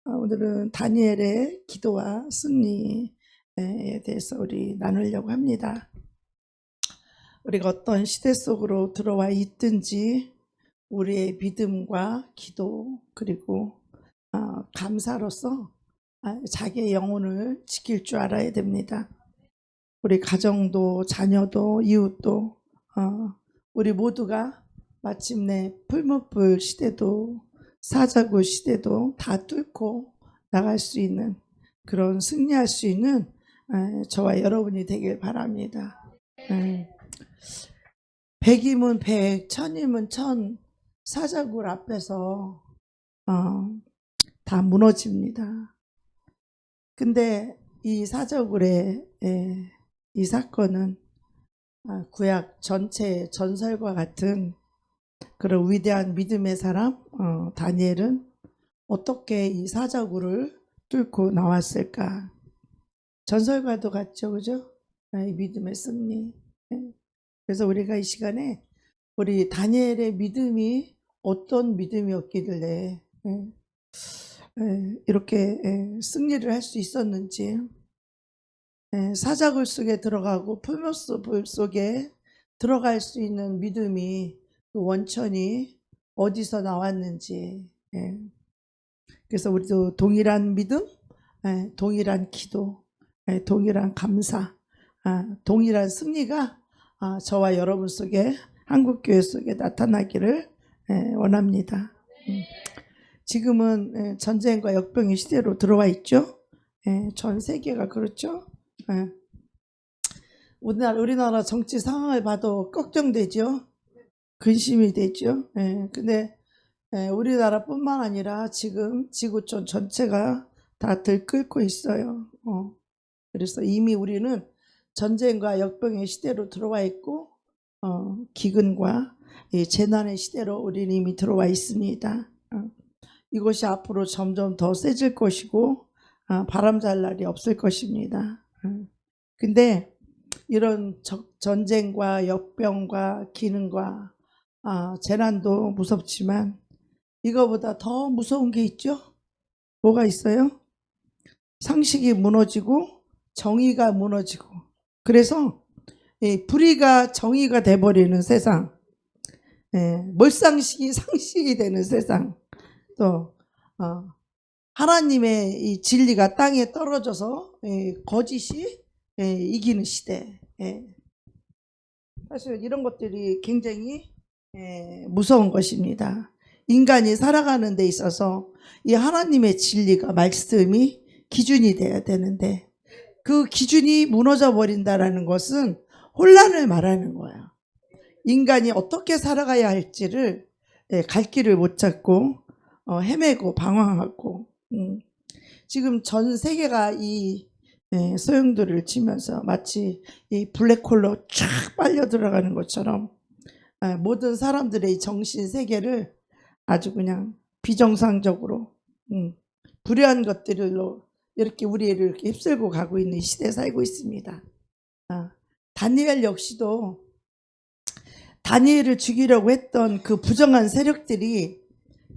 오늘은 다니엘의 기도와 승리에 대해서 우리 나누려고 합니다. 우리가 어떤 시대 속으로 들어와 있든지 우리의 믿음과 기도 그리고 감사로서 자기의 영혼을 지킬 줄 알아야 됩니다. 우리 가정도 자녀도 이웃도 우리 모두가 마침내 풀무불 시대도 사자굴 시대도 다 뚫고 나갈 수 있는 그런 승리할 수 있는 저와 여러분이 되길 바랍니다. 백이면 백, 천이면 천, 사자굴 앞에서 다 무너집니다. 근데 이 사자굴의 이 사건은 구약 전체의 전설과 같은 그런 위대한 믿음의 사람 다니엘은 어떻게 이 사자굴을 뚫고 나왔을까? 전설과도 같죠, 그죠? 이 믿음의 승리. 그래서 우리가 이 시간에 우리 다니엘의 믿음이 어떤 믿음이었길래 이렇게 승리를 할 수 있었는지, 사자굴 속에 들어가고 풀무불 속에 들어갈 수 있는 믿음이 그 원천이 어디서 나왔는지. 그래서 우리도 동일한 믿음, 동일한 기도, 동일한 감사, 동일한 승리가 저와 여러분 속에 한국교회 속에 나타나기를 원합니다. 지금은 전쟁과 역병의 시대로 들어와 있죠. 전 세계가 그렇죠. 우리나라 정치 상황을 봐도 걱정되죠. 근심이 되죠. 근데 우리나라뿐만 아니라 지금 지구촌 전체가 다 들끓고 있어요. 그래서 이미 우리는 전쟁과 역병의 시대로 들어와 있고 기근과 재난의 시대로 우리는 이미 들어와 있습니다. 이것이 앞으로 점점 더 세질 것이고 바람 잘 날이 없을 것입니다. 근데 이런 전쟁과 역병과 기근과 재난도 무섭지만 이거보다 더 무서운 게 있죠? 뭐가 있어요? 상식이 무너지고 정의가 무너지고 그래서 불의가 정의가 돼버리는 세상, 몰상식이 상식이 되는 세상, 또 하나님의 이 진리가 땅에 떨어져서 거짓이 이기는 시대. 사실 이런 것들이 굉장히 무서운 것입니다. 인간이 살아가는 데 있어서 이 하나님의 진리가 말씀이 기준이 돼야 되는데 그 기준이 무너져 버린다라는 것은 혼란을 말하는 거예요. 인간이 어떻게 살아가야 할지를 갈 길을 못 찾고 헤매고 방황하고 지금 전 세계가 이 소용돌이를 치면서 마치 이 블랙홀로 쫙 빨려 들어가는 것처럼 모든 사람들의 정신 세계를 아주 그냥 비정상적으로 불의한 것들로 이렇게 우리를 이렇게 휩쓸고 가고 있는 시대에 살고 있습니다. 다니엘 역시도 다니엘을 죽이려고 했던 그 부정한 세력들이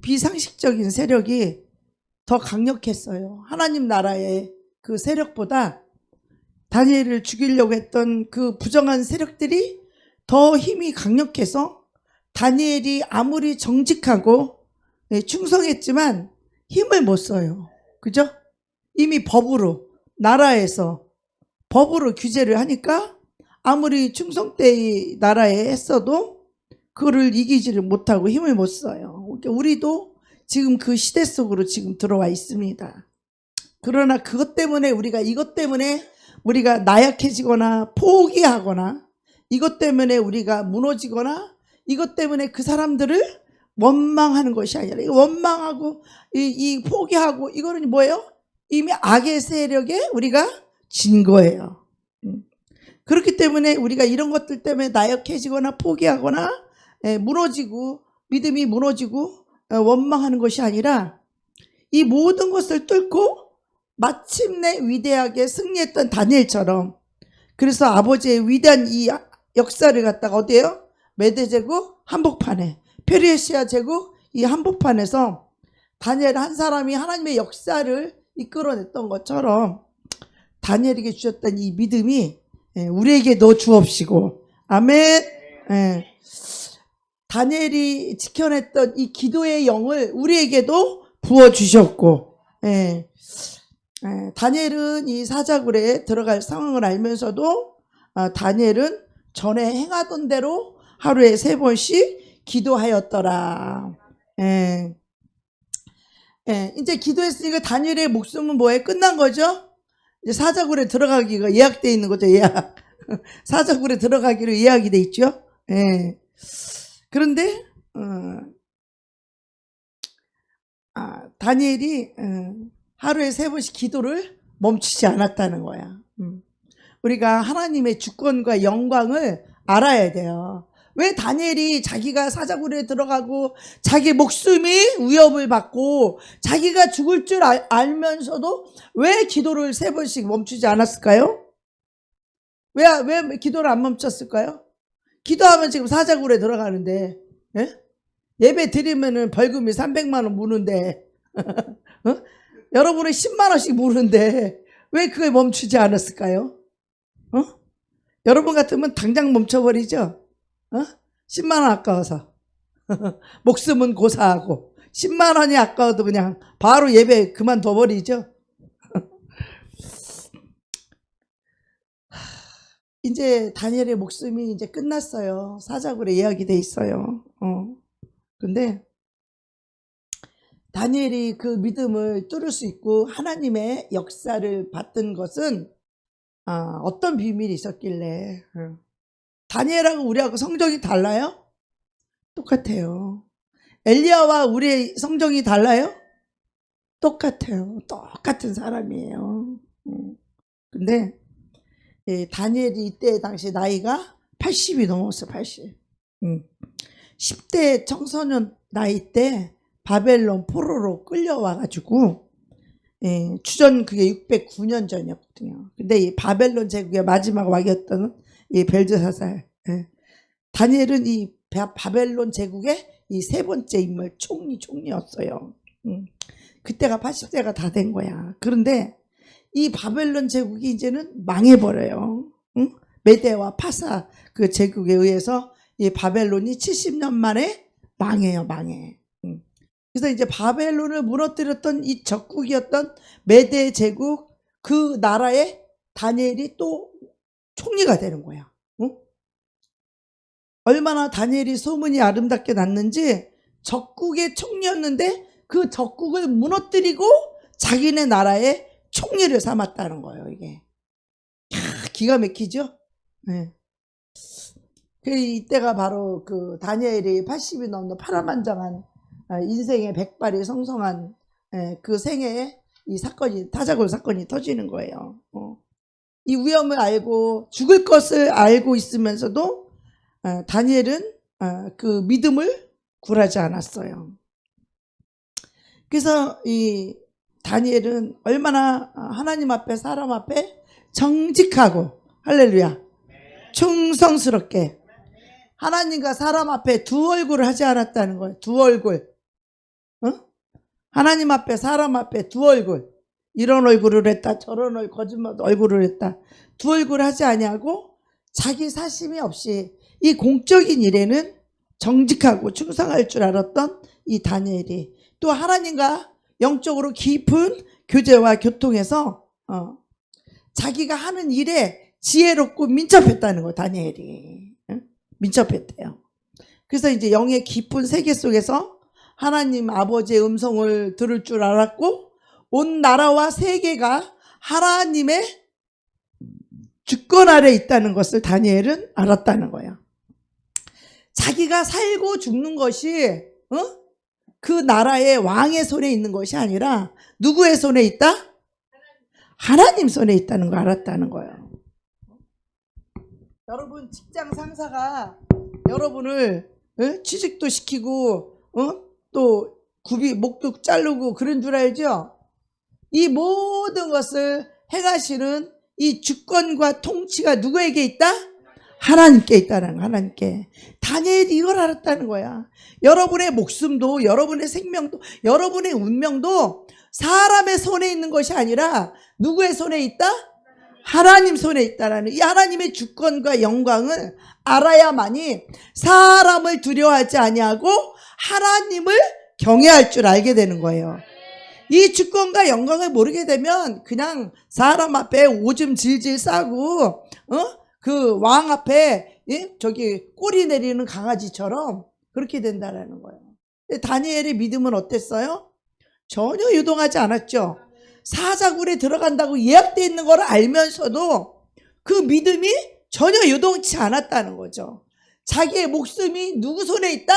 비상식적인 세력이 더 강력했어요. 하나님 나라의 그 세력보다 다니엘을 죽이려고 했던 그 부정한 세력들이 더 힘이 강력해서 다니엘이 아무리 정직하고 충성했지만 힘을 못 써요. 그죠? 이미 법으로 나라에서 법으로 규제를 하니까 아무리 충성되이 나라에 했어도 그거를 이기지를 못하고 힘을 못 써요. 우리도 지금 그 시대 속으로 지금 들어와 있습니다. 그러나 그것 때문에 이것 때문에 우리가 나약해지거나 포기하거나 이것 때문에 우리가 무너지거나 이것 때문에 그 사람들을 원망하는 것이 아니라 원망하고 이 포기하고 이거는 뭐예요? 이미 악의 세력에 우리가 진 거예요. 그렇기 때문에 우리가 이런 것들 때문에 나약해지거나 포기하거나 무너지고 믿음이 무너지고 원망하는 것이 아니라 이 모든 것을 뚫고 마침내 위대하게 승리했던 다니엘처럼 그래서 아버지의 위대한 이 역사를 갖다가 어디에요? 메대 제국 한복판에 페르시아 제국 이 한복판에서 다니엘 한 사람이 하나님의 역사를 이끌어냈던 것처럼 다니엘에게 주셨던 이 믿음이 우리에게도 주옵시고, 아멘. 다니엘이 지켜냈던 이 기도의 영을 우리에게도 부어주셨고, 다니엘은 이 사자굴에 들어갈 상황을 알면서도 다니엘은 전에 행하던 대로 하루에 3번씩 기도하였더라. 이제 기도했으니까 다니엘의 목숨은 뭐에 끝난 거죠? 이제 사자굴에 들어가기가 예약되어 있는 거죠. 예약. 사자굴에 들어가기로 예약이 돼 있죠. 그런데 다니엘이 하루에 3번씩 기도를 멈추지 않았다는 거야. 우리가 하나님의 주권과 영광을 알아야 돼요. 왜 다니엘이 자기가 사자굴에 들어가고 자기 목숨이 위협을 받고 자기가 죽을 줄 알면서도 왜 기도를 3번씩 멈추지 않았을까요? 왜 기도를 안 멈췄을까요? 기도하면 지금 사자굴에 들어가는데, 예배 드리면은 벌금이 300만 원 무는데, 여러분은 10만 원씩 무는데 왜 그걸 멈추지 않았을까요? 여러분 같으면 당장 멈춰버리죠. 10만 원 아까워서. 목숨은 고사하고 10만 원이 아까워도 그냥 바로 예배 그만둬버리죠. 이제 다니엘의 목숨이 이제 끝났어요. 사자굴에 예약이 돼 있어요. 근데 다니엘이 그 믿음을 뚫을 수 있고 하나님의 역사를 받던 것은 어떤 비밀이 있었길래. 다니엘하고 우리하고 성정이 달라요? 똑같아요. 엘리야와 우리의 성정이 달라요? 똑같아요. 똑같은 사람이에요. 근데 다니엘이 이때 당시 나이가 80이 넘었어. 80. 10대 청소년 나이 때 바벨론 포로로 끌려와가지고 주전 그게 609년 전이었거든요. 근데 이 바벨론 제국의 마지막 왕이었던 이 벨드사살, 다니엘은 이 바벨론 제국의 이 3번째 인물 총리였어요. 그때가 80세가 다 된 거야. 그런데 이 바벨론 제국이 이제는 망해버려요. 메데와 파사 그 제국에 의해서 이 바벨론이 70년 만에 망해요. 그래서 이제 바벨론을 무너뜨렸던 이 적국이었던 메데 제국 그 나라에 다니엘이 또 총리가 되는 거야. 얼마나 다니엘이 소문이 아름답게 났는지 적국의 총리였는데 그 적국을 무너뜨리고 자기네 나라의 총리를 삼았다는 거예요. 이게 기가 막히죠. 이때가 바로 그 다니엘이 80이 넘는 파란만장한 인생의 백발이 성성한 그 생애에 이 사건이 사자굴 사건이 터지는 거예요. 이 위험을 알고 죽을 것을 알고 있으면서도 다니엘은 그 믿음을 굴하지 않았어요. 그래서 이 다니엘은 얼마나 하나님 앞에 사람 앞에 정직하고 할렐루야 충성스럽게 하나님과 사람 앞에 두 얼굴을 하지 않았다는 거예요. 두 얼굴. 하나님 앞에 사람 앞에 두 얼굴. 이런 얼굴을 했다 저런 거짓말 얼굴을 했다. 두 얼굴 하지 아니하고 자기 사심이 없이 이 공적인 일에는 정직하고 충성할 줄 알았던 이 다니엘이 또 하나님과 영적으로 깊은 교제와 교통해서 자기가 하는 일에 지혜롭고 민첩했다는 거. 다니엘이 민첩했대요. 그래서 이제 영의 깊은 세계 속에서 하나님 아버지의 음성을 들을 줄 알았고 온 나라와 세계가 하나님의 주권 아래 있다는 것을 다니엘은 알았다는 거예요. 자기가 살고 죽는 것이 그 나라의 왕의 손에 있는 것이 아니라 누구의 손에 있다? 하나님 손에 있다는 걸 알았다는 거예요. 여러분 직장 상사가 여러분을 취직도 시키고 또 목도 자르고 그런 줄 알죠? 이 모든 것을 행하시는 이 주권과 통치가 누구에게 있다? 하나님께 있다는 거야. 하나님께. 다니엘이 이걸 알았다는 거야. 여러분의 목숨도, 여러분의 생명도, 여러분의 운명도 사람의 손에 있는 것이 아니라 누구의 손에 있다? 하나님 손에 있다라는, 이 하나님의 주권과 영광을 알아야만이 사람을 두려워하지 아니하고 하나님을 경외할 줄 알게 되는 거예요. 이 주권과 영광을 모르게 되면 그냥 사람 앞에 오줌 질질 싸고 그 왕 앞에 저기 꼬리 내리는 강아지처럼 그렇게 된다라는 거예요. 다니엘의 믿음은 어땠어요? 전혀 유동하지 않았죠. 사자굴에 들어간다고 예약되어 있는 걸 알면서도 그 믿음이 전혀 유동치 않았다는 거죠. 자기의 목숨이 누구 손에 있다?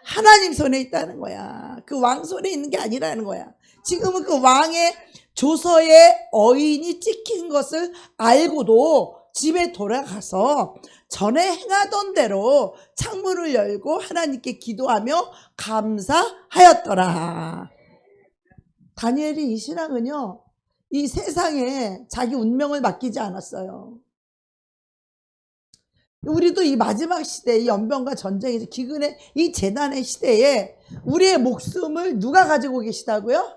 하나님 손에 있다는 거야. 그 왕 손에 있는 게 아니라는 거야. 지금은 그 왕의 조서에 어인이 찍힌 것을 알고도 집에 돌아가서 전에 행하던 대로 창문을 열고 하나님께 기도하며 감사하였더라. 다니엘이 이 신앙은요, 이 세상에 자기 운명을 맡기지 않았어요. 우리도 이 마지막 시대, 이 연병과 전쟁에서 기근의 이 재난의 시대에 우리의 목숨을 누가 가지고 계시다고요?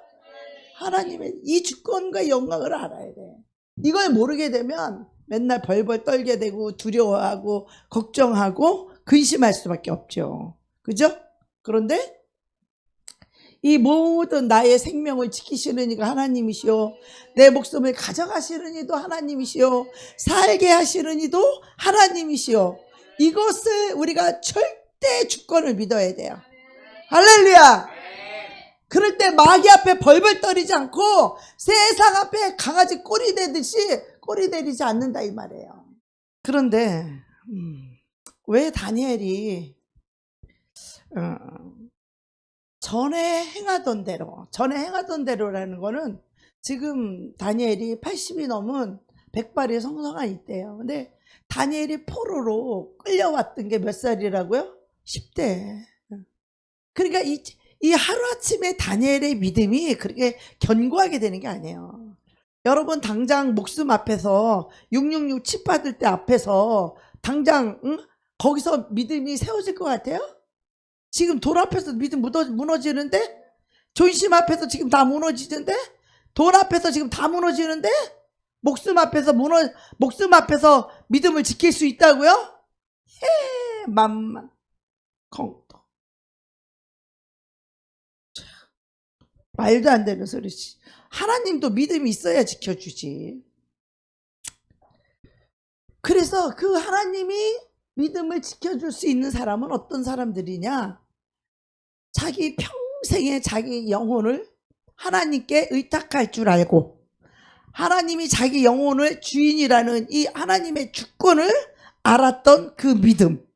하나님의 이 주권과 영광을 알아야 돼. 이걸 모르게 되면 맨날 벌벌 떨게 되고 두려워하고 걱정하고 근심할 수밖에 없죠. 그죠? 그런데 이 모든 나의 생명을 지키시는 이가 하나님이시오, 내 목숨을 가져가시는 이도 하나님이시오, 살게 하시는 이도 하나님이시오. 이것을 우리가 절대 주권을 믿어야 돼요. 할렐루야. 그럴 때 마귀 앞에 벌벌 떨이지 않고 세상 앞에 강아지 꼬리 내듯이 꼬리 내리지 않는다 이 말이에요. 그런데 왜 다니엘이 전에 행하던 대로라는 거는 지금 다니엘이 80이 넘은 백발의 성성아 있대요. 근데 다니엘이 포로로 끌려왔던 게 몇 살이라고요? 10대. 그러니까 이 하루아침에 다니엘의 믿음이 그렇게 견고하게 되는 게 아니에요. 여러분 당장 목숨 앞에서 666 칩 받을 때 앞에서 당장 거기서 믿음이 세워질 것 같아요? 지금 돌 앞에서 믿음 무너지는데? 존심 앞에서 지금 다 무너지는데? 돌 앞에서 지금 다 무너지는데? 목숨 앞에서 믿음을 지킬 수 있다고요? 만만 공도. 말도 안 되는 소리지. 하나님도 믿음이 있어야 지켜주지. 그래서 그 하나님이 믿음을 지켜줄 수 있는 사람은 어떤 사람들이냐? 자기 평생의 자기 영혼을 하나님께 의탁할 줄 알고 하나님이 자기 영혼의 주인이라는 이 하나님의 주권을 알았던 그 믿음.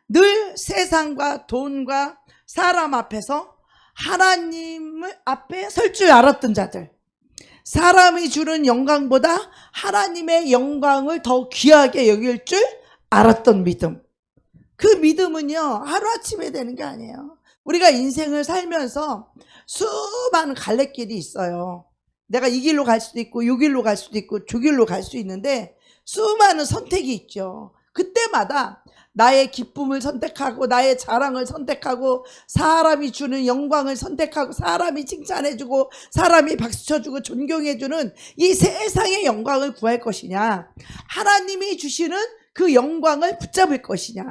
늘 세상과 돈과 사람 앞에서 하나님을 앞에 설 줄 알았던 자들. 사람이 주는 영광보다 하나님의 영광을 더 귀하게 여길 줄 알았던 믿음. 그 믿음은요, 하루아침에 되는 게 아니에요. 우리가 인생을 살면서 수많은 갈래길이 있어요. 내가 이 길로 갈 수도 있고 이 길로 갈 수도 있고 저 길로 갈 수 있는데 수많은 선택이 있죠. 그때마다 나의 기쁨을 선택하고 나의 자랑을 선택하고 사람이 주는 영광을 선택하고 사람이 칭찬해주고 사람이 박수쳐주고 존경해주는 이 세상의 영광을 구할 것이냐, 하나님이 주시는 그 영광을 붙잡을 것이냐.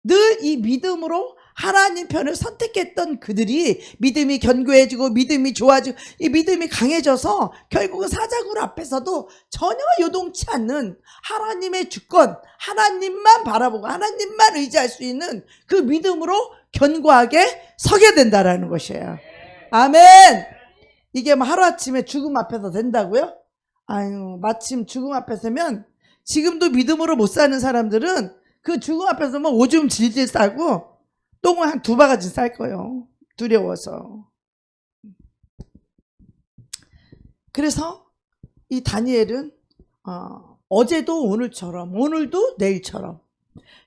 늘 이 믿음으로 하나님 편을 선택했던 그들이 믿음이 견고해지고 믿음이 좋아지고 이 믿음이 강해져서 결국은 사자굴 앞에서도 전혀 요동치 않는 하나님의 주권, 하나님만 바라보고 하나님만 의지할 수 있는 그 믿음으로 견고하게 서게 된다라는 것이에요. 아멘. 이게 뭐 하루아침에 죽음 앞에서 된다고요? 아유, 마침 죽음 앞에 서면 지금도 믿음으로 못 사는 사람들은 그 죽음 앞에 서면 오줌 질질 싸고 똥을 한 2바가지 쌀 거예요. 두려워서. 그래서 이 다니엘은 어제도 오늘처럼 오늘도 내일처럼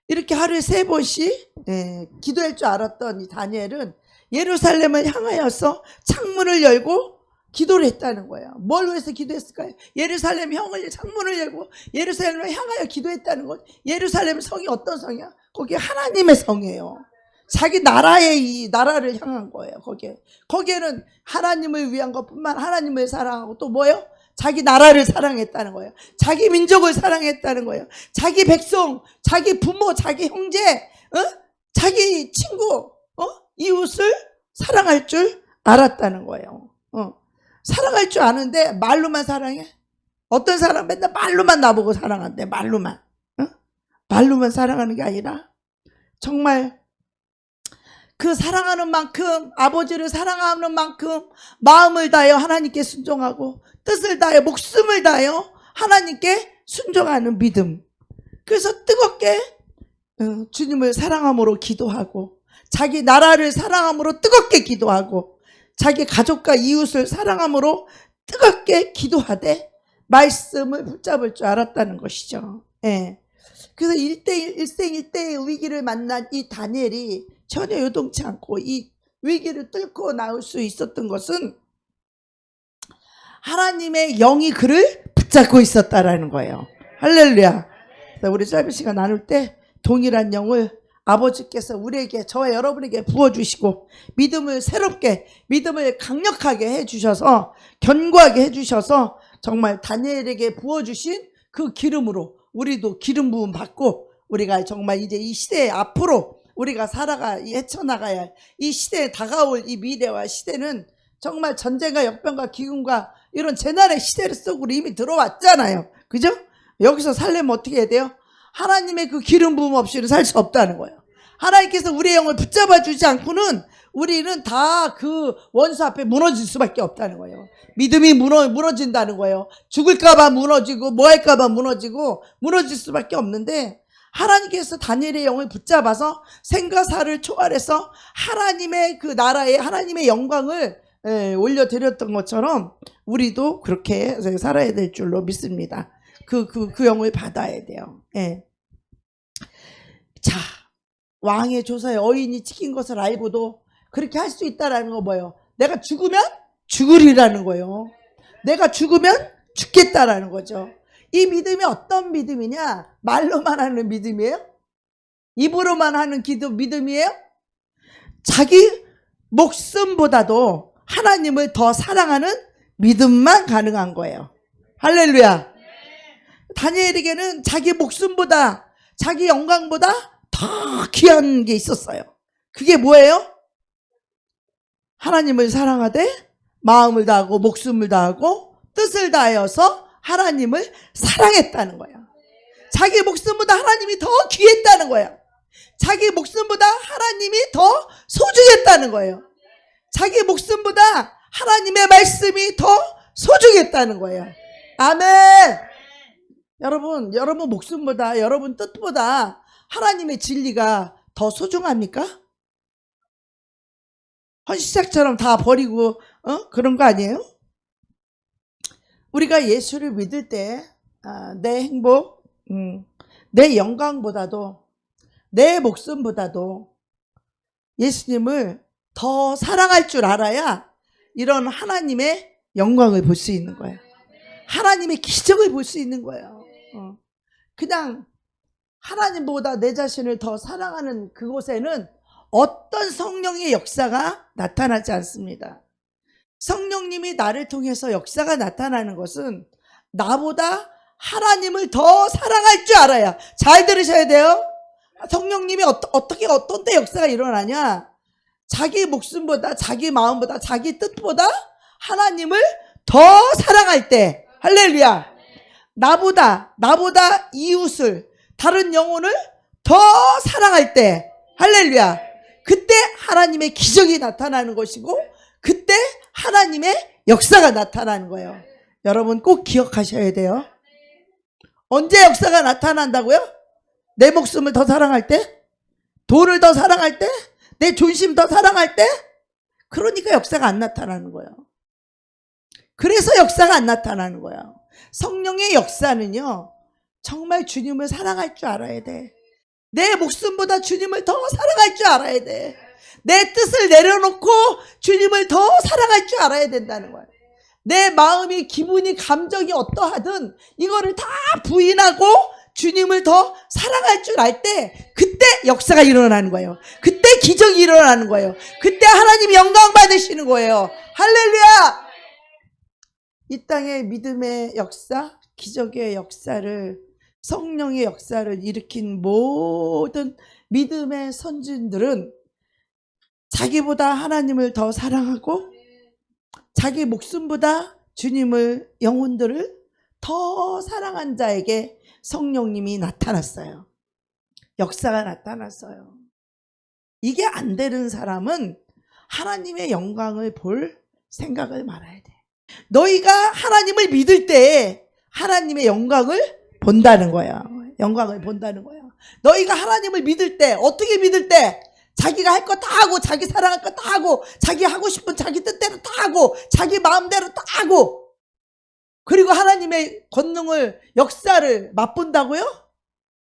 이렇게 하루에 3번씩 기도할 줄 알았던 이 다니엘은 예루살렘을 향하여서 창문을 열고 기도를 했다는 거예요. 뭘 위해서 기도했을까요? 예루살렘 형을 창문을 열고 예루살렘을 향하여 기도했다는 것. 예루살렘 성이 어떤 성이야? 거기 하나님의 성이에요. 자기 나라의 이 나라를 향한 거예요. 거기에는 하나님을 위한 것뿐만 하나님을 사랑하고 또 뭐예요? 자기 나라를 사랑했다는 거예요. 자기 민족을 사랑했다는 거예요. 자기 백성, 자기 부모, 자기 형제, 자기 친구, 이웃을 사랑할 줄 알았다는 거예요. 사랑할 줄 아는데 말로만 사랑해? 어떤 사람 맨날 말로만 나보고 사랑한대. 말로만. 말로만 사랑하는 게 아니라 정말 그 사랑하는 만큼, 아버지를 사랑하는 만큼 마음을 다하여 하나님께 순종하고 뜻을 다하여 목숨을 다하여 하나님께 순종하는 믿음. 그래서 뜨겁게 주님을 사랑함으로 기도하고 자기 나라를 사랑함으로 뜨겁게 기도하고 자기 가족과 이웃을 사랑함으로 뜨겁게 기도하되 말씀을 붙잡을 줄 알았다는 것이죠. 예. 그래서 일생일대의 위기를 만난 이 다니엘이 전혀 요동치 않고 이 위기를 뚫고 나올 수 있었던 것은 하나님의 영이 그를 붙잡고 있었다라는 거예요. 할렐루야. 우리 짧은 시간 나눌 때 동일한 영을 아버지께서 우리에게, 저와 여러분에게 부어주시고 믿음을 새롭게, 믿음을 강력하게 해주셔서, 견고하게 해주셔서 정말 다니엘에게 부어주신 그 기름으로 우리도 기름 부음 받고 우리가 정말 이제 이 시대에 앞으로 우리가 헤쳐나가야 할 이 시대에 다가올 이 미래와 시대는 정말 전쟁과 역병과 기근과 이런 재난의 시대 속으로 이미 들어왔잖아요. 그죠? 여기서 살려면 어떻게 해야 돼요? 하나님의 그 기름 부음 없이는 살 수 없다는 거예요. 하나님께서 우리의 영을 붙잡아 주지 않고는 우리는 다 그 원수 앞에 무너질 수밖에 없다는 거예요. 믿음이 무너진다는 거예요. 죽을까봐 무너지고 뭐 할까봐 무너질 수밖에 없는데 하나님께서 다니엘의 영을 붙잡아서 생과 사를 초월해서 하나님의 그 나라에 하나님의 영광을 올려드렸던 것처럼 우리도 그렇게 살아야 될 줄로 믿습니다. 그 영을 받아야 돼요. 예. 자, 왕의 조사에 어인이 찍힌 것을 알고도 그렇게 할 수 있다라는 거 뭐예요? 내가 죽으면 죽으리라는 거예요. 내가 죽으면 죽겠다라는 거죠. 이 믿음이 어떤 믿음이냐? 말로만 하는 믿음이에요? 입으로만 하는 믿음이에요? 자기 목숨보다도 하나님을 더 사랑하는 믿음만 가능한 거예요. 할렐루야. 다니엘에게는 자기 목숨보다, 자기 영광보다 더 귀한 게 있었어요. 그게 뭐예요? 하나님을 사랑하되 마음을 다하고 목숨을 다하고 뜻을 다하여서 하나님을 사랑했다는 거예요. 자기 목숨보다 하나님이 더 귀했다는 거예요. 자기 목숨보다 하나님이 더 소중했다는 거예요. 자기 목숨보다 하나님의 말씀이 더 소중했다는 거예요. 아멘. 여러분 목숨보다, 여러분 뜻보다 하나님의 진리가 더 소중합니까? 헌시작처럼 다 버리고 그런 거 아니에요? 우리가 예수를 믿을 때 내 행복, 내 영광보다도 내 목숨보다도 예수님을 더 사랑할 줄 알아야 이런 하나님의 영광을 볼 수 있는 거예요. 하나님의 기적을 볼 수 있는 거예요. 그냥 하나님보다 내 자신을 더 사랑하는 그곳에는 어떤 성령의 역사가 나타나지 않습니다. 성령님이 나를 통해서 역사가 나타나는 것은 나보다 하나님을 더 사랑할 줄 알아야. 잘 들으셔야 돼요. 성령님이 어떤 때 역사가 일어나냐? 자기 목숨보다, 자기 마음보다, 자기 뜻보다 하나님을 더 사랑할 때. 할렐루야. 나보다 이웃을, 다른 영혼을 더 사랑할 때. 할렐루야. 그때 하나님의 기적이 나타나는 것이고 그때 하나님의 역사가 나타나는 거예요. 여러분 꼭 기억하셔야 돼요. 언제 역사가 나타난다고요? 내 목숨을 더 사랑할 때? 돈을 더 사랑할 때? 내 존심 더 사랑할 때? 그러니까 역사가 안 나타나는 거예요. 그래서 역사가 안 나타나는 거예요. 성령의 역사는요, 정말 주님을 사랑할 줄 알아야 돼. 내 목숨보다 주님을 더 사랑할 줄 알아야 돼. 내 뜻을 내려놓고 주님을 더 사랑할 줄 알아야 된다는 거예요. 내 마음이, 기분이, 감정이 어떠하든 이거를 다 부인하고 주님을 더 사랑할 줄 알 때 그때 역사가 일어나는 거예요. 그때 기적이 일어나는 거예요. 그때 하나님이 영광 받으시는 거예요. 할렐루야! 이 땅의 믿음의 역사, 기적의 역사를, 성령의 역사를 일으킨 모든 믿음의 선진들은 자기보다 하나님을 더 사랑하고 자기 목숨보다 주님을, 영혼들을 더 사랑한 자에게 성령님이 나타났어요. 역사가 나타났어요. 이게 안 되는 사람은 하나님의 영광을 볼 생각을 말아야 돼. 너희가 하나님을 믿을 때 하나님의 영광을 본다는 거야. 영광을 본다는 거야. 너희가 하나님을 믿을 때, 어떻게 믿을 때? 자기가 할 거 다 하고, 자기 사랑할 거 다 하고, 자기 하고 싶은 자기 뜻대로 다 하고, 자기 마음대로 다 하고, 그리고 하나님의 권능을, 역사를 맛본다고요?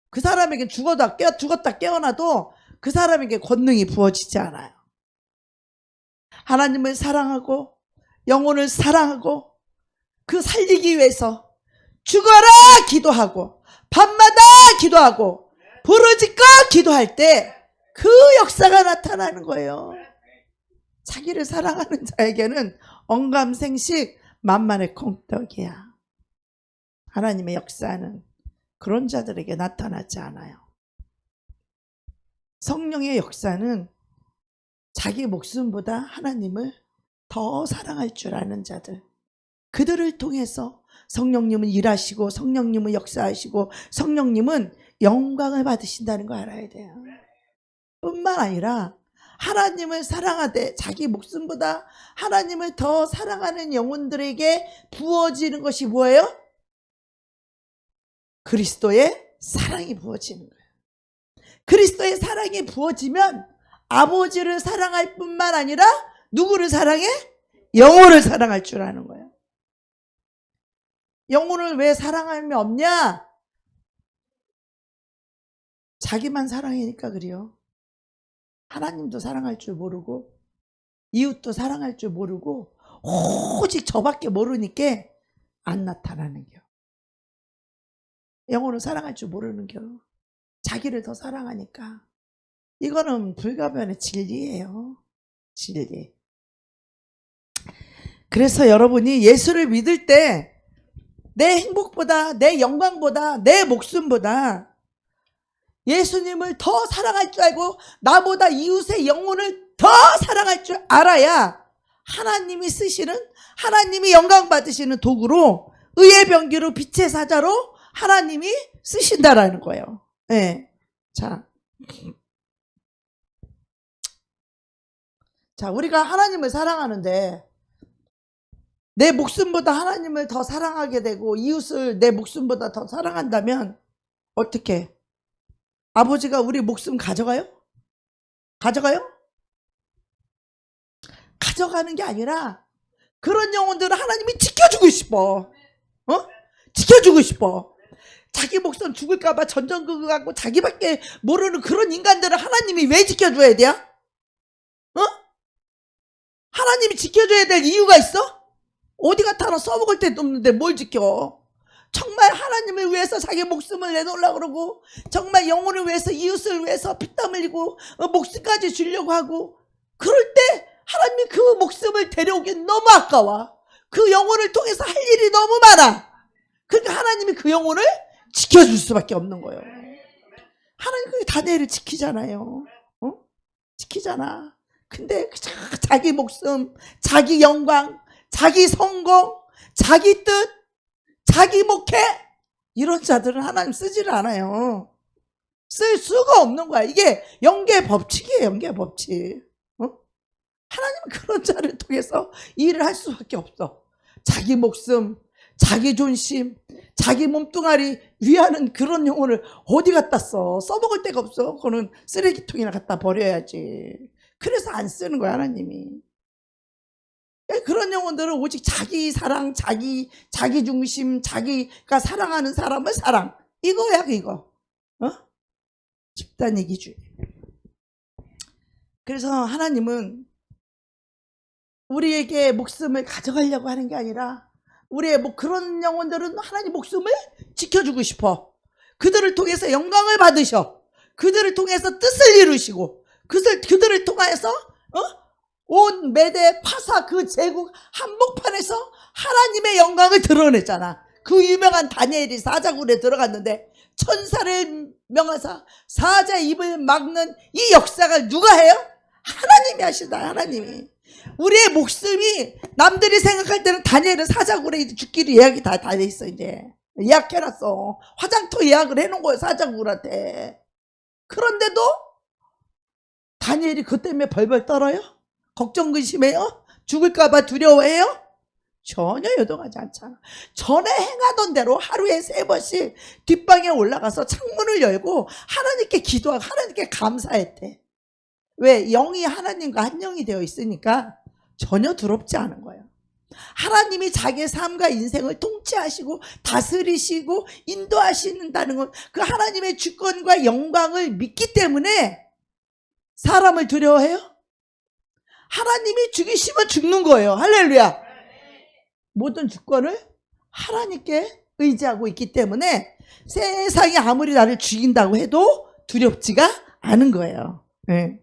그 사람에게 죽었다 깨어나도 그 사람에게 권능이 부어지지 않아요. 하나님을 사랑하고 영혼을 사랑하고 그 살리기 위해서 죽어라 기도하고 밤마다 기도하고 부르짖고 기도할 때 그 역사가 나타나는 거예요. 자기를 사랑하는 자에게는 언감생식 만만의 콩떡이야. 하나님의 역사는 그런 자들에게 나타나지 않아요. 성령의 역사는 자기 목숨보다 하나님을 더 사랑할 줄 아는 자들, 그들을 통해서 성령님은 일하시고 성령님은 역사하시고 성령님은 영광을 받으신다는 거 알아야 돼요. 뿐만 아니라 하나님을 사랑하되 자기 목숨보다 하나님을 더 사랑하는 영혼들에게 부어지는 것이 뭐예요? 그리스도의 사랑이 부어지는 거예요. 그리스도의 사랑이 부어지면 아버지를 사랑할 뿐만 아니라 누구를 사랑해? 영혼을 사랑할 줄 아는 거예요. 영혼을 왜 사랑하면 없냐? 자기만 사랑하니까 그래요. 하나님도 사랑할 줄 모르고 이웃도 사랑할 줄 모르고 오직 저밖에 모르니까 안 나타나는 겨. 영혼을 사랑할 줄 모르는 겨. 자기를 더 사랑하니까. 이거는 불가변의 진리예요. 진리. 그래서 여러분이 예수를 믿을 때 내 행복보다, 내 영광보다, 내 목숨보다 예수님을 더 사랑할 줄 알고 나보다 이웃의 영혼을 더 사랑할 줄 알아야 하나님이 쓰시는, 하나님이 영광 받으시는 도구로, 의의 병기로, 빛의 사자로 하나님이 쓰신다라는 거예요. 네. 자, 우리가 하나님을 사랑하는데 내 목숨보다 하나님을 더 사랑하게 되고 이웃을 내 목숨보다 더 사랑한다면 어떻게? 아버지가 우리 목숨 가져가요? 가져가요? 가져가는 게 아니라 그런 영혼들을 하나님이 지켜주고 싶어. 지켜주고 싶어. 자기 목숨 죽을까봐 전전긍긍하고 자기밖에 모르는 그런 인간들을 하나님이 왜 지켜줘야 돼요? 하나님이 지켜줘야 될 이유가 있어? 어디 갔다 하나 써먹을 데도 없는데 뭘 지켜? 정말 하나님을 위해서 자기 목숨을 내놓으려고 그러고 정말 영혼을 위해서 이웃을 위해서 피땀 흘리고 목숨까지 주려고 하고 그럴 때 하나님이 그 목숨을 데려오긴 너무 아까워. 그 영혼을 통해서 할 일이 너무 많아. 그러니까 하나님이 그 영혼을 지켜줄 수밖에 없는 거예요. 하나님 그 다니엘을 지키잖아요. 지키잖아. 근데 자기 목숨, 자기 영광, 자기 성공, 자기 뜻, 자기 목회 이런 자들은 하나님 쓰지를 않아요. 쓸 수가 없는 거야. 이게 영계 법칙이에요. 영계 법칙. 하나님은 그런 자를 통해서 일을 할 수밖에 없어. 자기 목숨, 자기 존심, 자기 몸뚱아리 위하는 그런 영혼을 어디 갖다 써? 써먹을 데가 없어. 그거는 쓰레기통이나 갖다 버려야지. 그래서 안 쓰는 거야 하나님이. 그런 영혼들은 오직 자기 사랑, 자기 중심, 자기가 사랑하는 사람을 사랑. 이거야 이거. 집단의 기준. 그래서 하나님은 우리에게 목숨을 가져가려고 하는 게 아니라 우리의 뭐 그런 영혼들은 하나님 목숨을 지켜주고 싶어. 그들을 통해서 영광을 받으셔. 그들을 통해서 뜻을 이루시고 그들을 통해서 온 메대 파사 그 제국 한복판에서 하나님의 영광을 드러냈잖아. 그 유명한 다니엘이 사자굴에 들어갔는데 천사를 명하사 사자의 입을 막는 이 역사가 누가 해요? 하나님이 하시다. 하나님이. 우리의 목숨이 남들이 생각할 때는 다니엘은 사자굴에 죽기로 예약이 다 돼 있어. 이제 예약해놨어. 화장터 예약을 해놓은 거예요, 사자굴한테. 그런데도 다니엘이 그것 때문에 벌벌 떨어요? 걱정 근심해요? 죽을까봐 두려워해요? 전혀 요동하지 않잖아. 전에 행하던 대로 하루에 3번씩 뒷방에 올라가서 창문을 열고 하나님께 기도하고 하나님께 감사했대. 왜? 영이 하나님과 한 영이 되어 있으니까 전혀 두렵지 않은 거예요. 하나님이 자기의 삶과 인생을 통치하시고 다스리시고 인도하신다는 건 그 하나님의 주권과 영광을 믿기 때문에 사람을 두려워해요? 하나님이 죽이시면 죽는 거예요. 할렐루야. 모든 주권을 하나님께 의지하고 있기 때문에 세상이 아무리 나를 죽인다고 해도 두렵지가 않은 거예요. 네.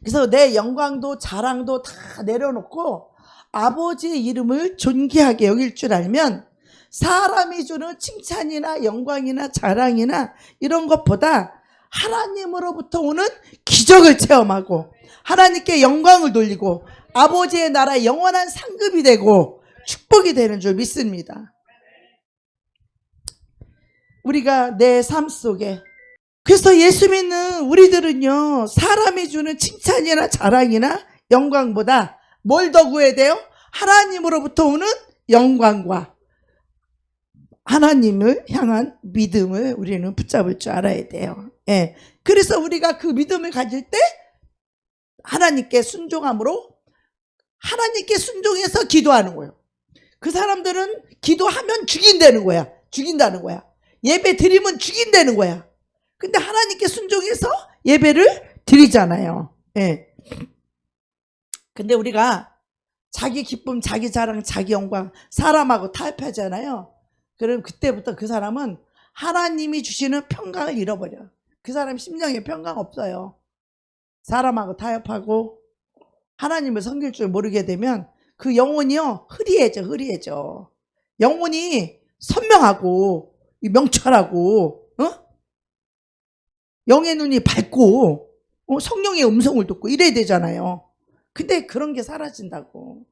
그래서 내 영광도 자랑도 다 내려놓고 아버지의 이름을 존귀하게 여길 줄 알면 사람이 주는 칭찬이나 영광이나 자랑이나 이런 것보다 하나님으로부터 오는 기적을 체험하고 하나님께 영광을 돌리고 아버지의 나라의 영원한 상급이 되고 축복이 되는 줄 믿습니다. 우리가 내 삶 속에 그래서 예수 믿는 우리들은요 사람이 주는 칭찬이나 자랑이나 영광보다 뭘 더 구해야 돼요? 하나님으로부터 오는 영광과 하나님을 향한 믿음을 우리는 붙잡을 줄 알아야 돼요. 예. 그래서 우리가 그 믿음을 가질 때 하나님께 순종함으로 하나님께 순종해서 기도하는 거예요. 그 사람들은 기도하면 죽인다는 거야. 죽인다는 거야. 예배 드리면 죽인다는 거야. 근데 하나님께 순종해서 예배를 드리잖아요. 예. 근데 우리가 자기 기쁨, 자기 자랑, 자기 영광 사람하고 타협하잖아요. 그럼 그때부터 그 사람은 하나님이 주시는 평강을 잃어버려. 그 사람 심령에 평강 없어요. 사람하고 타협하고 하나님을 섬길 줄 모르게 되면 그 영혼이요 흐리해져. 영혼이 선명하고 명철하고 영의 눈이 밝고 성령의 음성을 듣고 이래야 되잖아요. 근데 그런 게 사라진다고.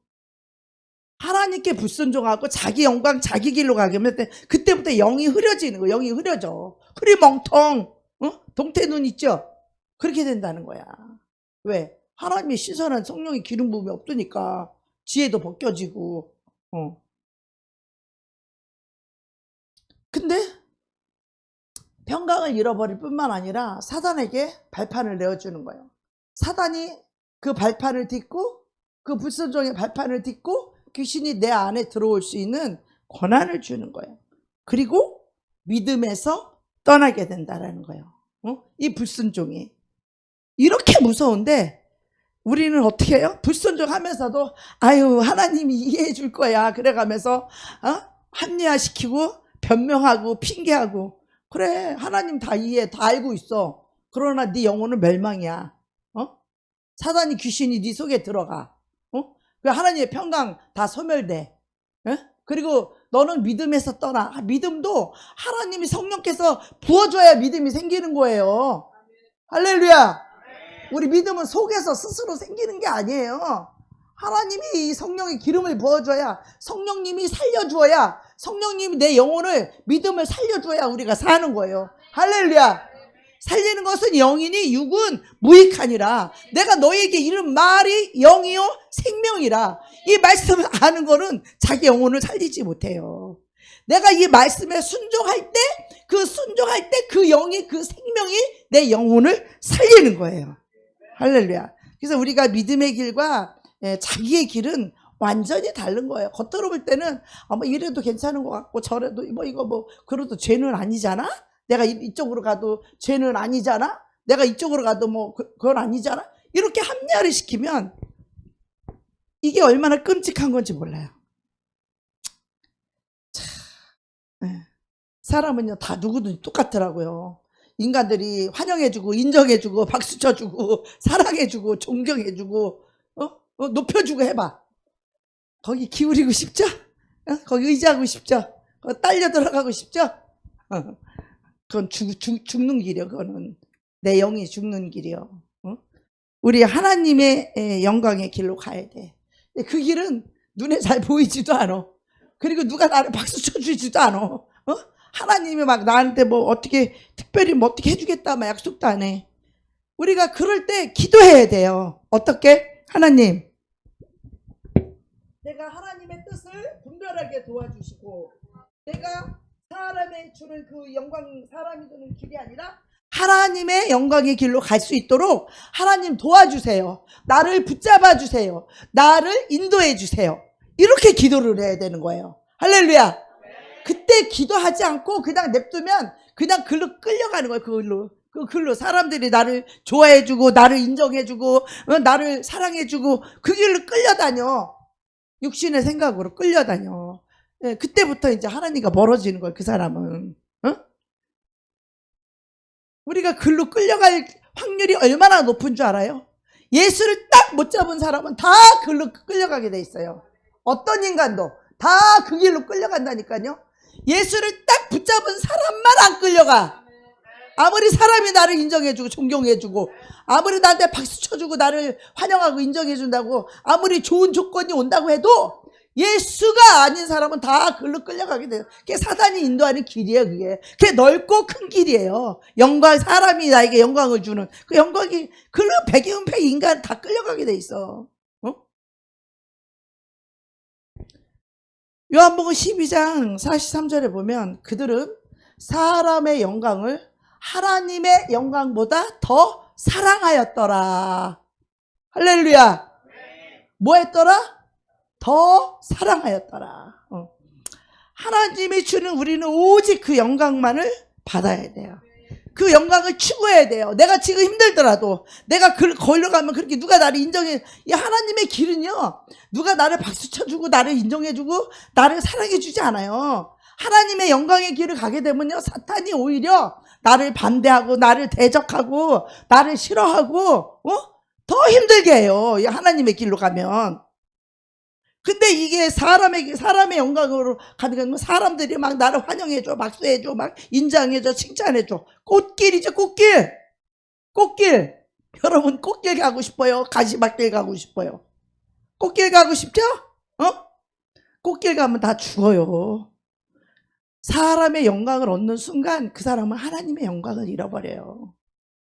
하나님께 불순종하고 자기 영광 자기 길로 가게 하면 그때부터 영이 흐려지는 거예요. 영이 흐려져. 흐리멍텅 동태 눈 있죠? 그렇게 된다는 거야. 왜? 하나님의 시선한 성령의 기름 부음이 없으니까 지혜도 벗겨지고. 근데 평강을 잃어버릴 뿐만 아니라 사단에게 발판을 내어주는 거예요. 사단이 그 발판을 딛고 그 불순종의 발판을 딛고 귀신이 내 안에 들어올 수 있는 권한을 주는 거예요. 그리고 믿음에서 떠나게 된다는 거예요. 이 불순종이 이렇게 무서운데 우리는 어떻게 해요? 불순종하면서도 아유 하나님이 이해해 줄 거야 그래가면서 합리화시키고 변명하고 핑계하고 그래 하나님 다 이해해 다 알고 있어. 그러나 네 영혼은 멸망이야. 사단이 귀신이 네 속에 들어가. 그 하나님의 평강 다 소멸돼. 그리고 너는 믿음에서 떠나. 믿음도 하나님이 성령께서 부어줘야 믿음이 생기는 거예요. 할렐루야. 우리 믿음은 속에서 스스로 생기는 게 아니에요. 하나님이 이 성령의 기름을 부어줘야 성령님이 살려주어야 성령님이 내 영혼을 믿음을 살려줘야 우리가 사는 거예요. 할렐루야. 살리는 것은 영이니 육은 무익하니라. 내가 너에게 이른 말이 영이요 생명이라. 이 말씀을 아는 거는 자기 영혼을 살리지 못해요. 내가 이 말씀에 순종할 때 그 영이 그 생명이 내 영혼을 살리는 거예요. 할렐루야. 그래서 우리가 믿음의 길과 자기의 길은 완전히 다른 거예요. 겉으로 볼 때는 뭐 이래도 괜찮은 것 같고 저래도 그래도 죄는 아니잖아. 내가 이쪽으로 가도 죄는 아니잖아. 내가 이쪽으로 가도 그건 아니잖아. 이렇게 합리화를 시키면 이게 얼마나 끔찍한 건지 몰라요. 예. 사람은요 다 누구든 똑같더라고요. 인간들이 환영해주고 인정해주고 박수 쳐주고 사랑해주고 존경해주고 높여주고 해봐. 거기 기울이고 싶죠? 거기 의지하고 싶죠? 딸려 들어가고 싶죠? 그건 죽는 길이요. 그거는 내 영이 죽는 길이요. 우리 하나님의 영광의 길로 가야 돼. 그 길은 눈에 잘 보이지도 않아. 그리고 누가 나를 박수 쳐주지도 않아. 하나님이 막 나한테 뭐 어떻게 특별히 뭐 어떻게 해주겠다 막 약속도 안 해. 우리가 그럴 때 기도해야 돼요. 어떻게? 하나님, 내가 하나님의 뜻을 분별하게 도와주시고, 내가 사람의 주는 그 영광, 사람이 주는 길이 아니라 하나님의 영광의 길로 갈 수 있도록 하나님 도와주세요. 나를 붙잡아 주세요. 나를 인도해 주세요. 이렇게 기도를 해야 되는 거예요. 할렐루야. 그때 기도하지 않고 그냥 냅두면 그냥 글로 끌려가는 거예요. 그 글로 사람들이 나를 좋아해주고 나를 인정해주고 나를 사랑해주고 그 길로 끌려다녀. 육신의 생각으로 끌려다녀. 그때부터 이제 하나님과 멀어지는 거예요. 그 사람은. 우리가 글로 끌려갈 확률이 얼마나 높은 줄 알아요? 예수를 딱 못 잡은 사람은 다 글로 끌려가게 돼 있어요. 어떤 인간도 다 그 길로 끌려간다니까요. 예수를 딱 붙잡은 사람만 안 끌려가. 아무리 사람이 나를 인정해주고 존경해주고 아무리 나한테 박수 쳐주고 나를 환영하고 인정해준다고 아무리 좋은 조건이 온다고 해도 예수가 아닌 사람은 다 글로 끌려가게 돼요. 그게 사단이 인도하는 길이에요. 그게 넓고 큰 길이에요. 영광, 사람이 나에게 영광을 주는 그 영광이 글로 백이운백 인간 다 끌려가게 돼 있어. 요한복음 12장 43절에 보면 그들은 사람의 영광을 하나님의 영광보다 더 사랑하였더라. 할렐루야. 뭐 했더라? 더 사랑하였더라. 하나님이 주는 우리는 오직 그 영광만을 받아야 돼요. 그 영광을 추구해야 돼요. 내가 지금 힘들더라도 내가 거기로 가면 그렇게 누가 나를 인정해. 이 하나님의 길은요, 누가 나를 박수 쳐주고 나를 인정해주고 나를 사랑해주지 않아요. 하나님의 영광의 길을 가게 되면요, 사탄이 오히려 나를 반대하고 나를 대적하고 나를 싫어하고 더 힘들게 해요. 이 하나님의 길로 가면. 근데 이게 사람의 영광으로 가는 건 사람들이 막 나를 환영해줘, 박수해줘, 막 인정해줘, 칭찬해줘. 꽃길이죠, 꽃길. 꽃길. 여러분, 꽃길 가고 싶어요? 가시밭길 가고 싶어요? 꽃길 가고 싶죠? 꽃길 가면 다 죽어요. 사람의 영광을 얻는 순간 그 사람은 하나님의 영광을 잃어버려요.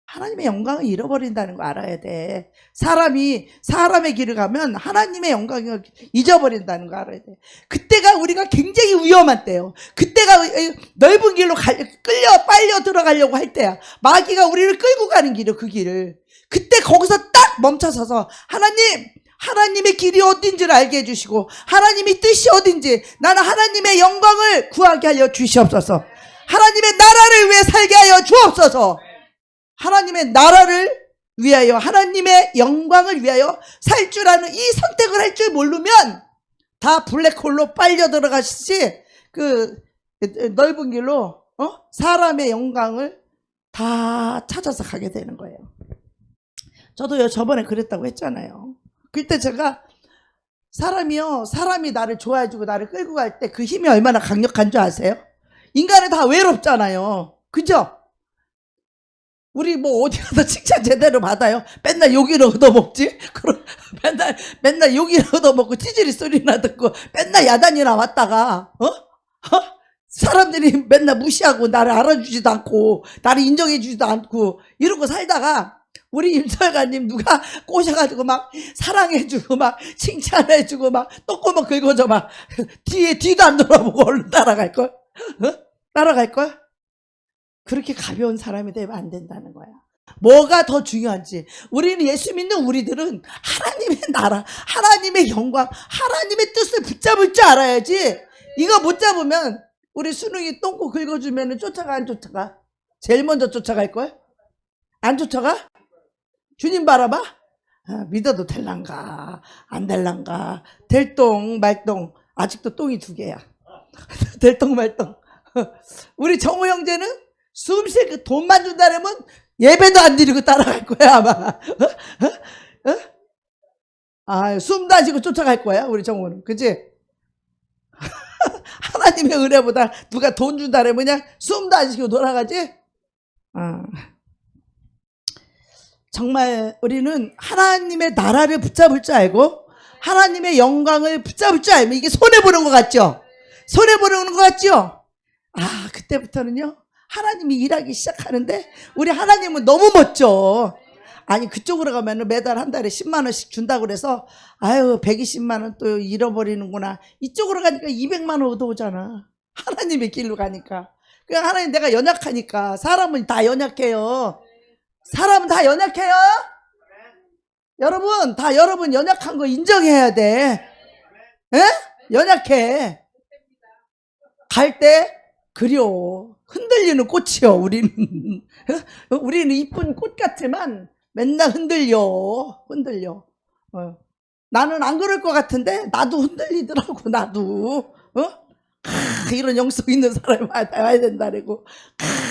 하나님의 영광을 잃어버린다는 거 알아야 돼. 사람의 길을 가면 하나님의 영광을 잊어버린다는 거 알아야 돼. 그때가 우리가 굉장히 위험한 때예요. 그때가 넓은 길로 빨려 들어가려고 할 때야. 마귀가 우리를 끌고 가는 길이요, 그 길을. 그때 거기서 딱 멈춰서서 하나님의 길이 어딘지를 알게 해주시고 하나님의 뜻이 어딘지, 나는 하나님의 영광을 구하게 하여 주시옵소서. 하나님의 나라를 위해 살게 하여 주옵소서. 하나님의 나라를 위하여, 하나님의 영광을 위하여 살 줄 아는 이 선택을 할 줄 모르면 다 블랙홀로 빨려 들어가시지, 그 넓은 길로 사람의 영광을 다 찾아서 가게 되는 거예요. 저도요, 저번에 그랬다고 했잖아요. 그때 제가 사람이 나를 좋아해주고 나를 끌고 갈 때 그 힘이 얼마나 강력한 줄 아세요? 인간은 다 외롭잖아요. 그죠? 우리 뭐 어디 가서 칭찬 제대로 받아요? 맨날 욕이나 얻어먹지? 그럼 맨날 욕이나 얻어먹고 찌질이 소리나 듣고 맨날 야단이나 왔다가 사람들이 맨날 무시하고 나를 알아주지도 않고 나를 인정해주지도 않고 이러고 살다가 우리 임설가님 누가 꼬셔가지고 막 사랑해주고 막 칭찬해주고 막 똥구멍 긁어줘 막 뒤도 안 돌아보고 얼른 따라갈걸? 따라갈걸? 그렇게 가벼운 사람이 되면 안 된다는 거야. 뭐가 더 중요한지. 우리는 예수 믿는 우리들은 하나님의 나라, 하나님의 영광, 하나님의 뜻을 붙잡을 줄 알아야지. 이거 못 잡으면 우리 순웅이 똥꼬 긁어주면 쫓아가 안 쫓아가? 제일 먼저 쫓아갈걸? 안 쫓아가? 주님 바라봐? 믿어도 될란가 안 될란가. 될똥 말똥. 아직도 똥이 2개야. 될똥 말똥. 우리 정우 형제는 숨쉴 그 돈만 준다면 예배도 안 드리고 따라갈 거야 아마. 숨도 안 쉬고 쫓아갈 거야 우리 정우는. 그치? 하나님의 은혜보다 누가 돈 준다면 그냥 숨도 안 쉬고 돌아가지. 정말 우리는 하나님의 나라를 붙잡을 줄 알고 하나님의 영광을 붙잡을 줄 알면 이게 손해보는 것 같죠? 손해보는 것 같죠? 그때부터는요 하나님이 일하기 시작하는데 우리 하나님은 너무 멋져. 아니 그쪽으로 가면 매달 한 달에 10만 원씩 준다고 그래서 120만 원 또 잃어버리는구나. 이쪽으로 가니까 200만 원 얻어오잖아. 하나님의 길로 가니까. 그냥 하나님 내가 연약하니까. 사람은 다 연약해요. 사람은 다 연약해요. 여러분 다 여러분 연약한 거 인정해야 돼. 에? 연약해. 갈 때 그려. 흔들리는 꽃이요 우리는. 우리는 이쁜 꽃 같지만 맨날 흔들려. 나는 안 그럴 것 같은데 나도 흔들리더라고. 나도 이런 영성 있는 사람이 와야 된다고.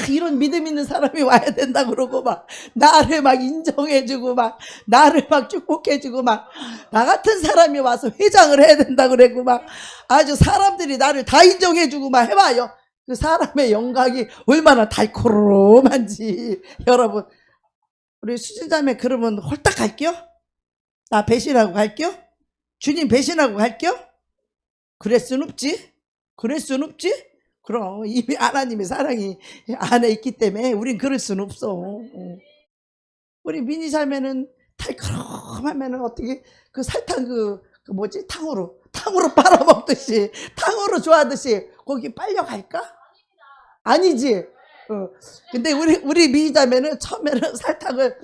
이런 믿음 있는 사람이 와야 된다 그러고 막 나를 막 인정해주고 막 나를 막 축복해주고 막 나 같은 사람이 와서 회장을 해야 된다 그러고 막 아주 사람들이 나를 다 인정해주고 막 해봐요. 그 사람의 영광이 얼마나 달콤한지. 여러분 우리 수진자매 그러면 홀딱 갈게요? 나 배신하고 갈게요? 주님 배신하고 갈게요? 그럴 순 없지. 그럼 이미 하나님의 사랑이 안에 있기 때문에 우린 그럴 순 없어. 우리 미니자매는 달콤하면은 어떻게 그 설탕 그 뭐지 탕으로 빨아먹듯이 탕으로 좋아하듯이 거기 빨려갈까? 아니지. 근데 우리 미니자매는 처음에는 설탕을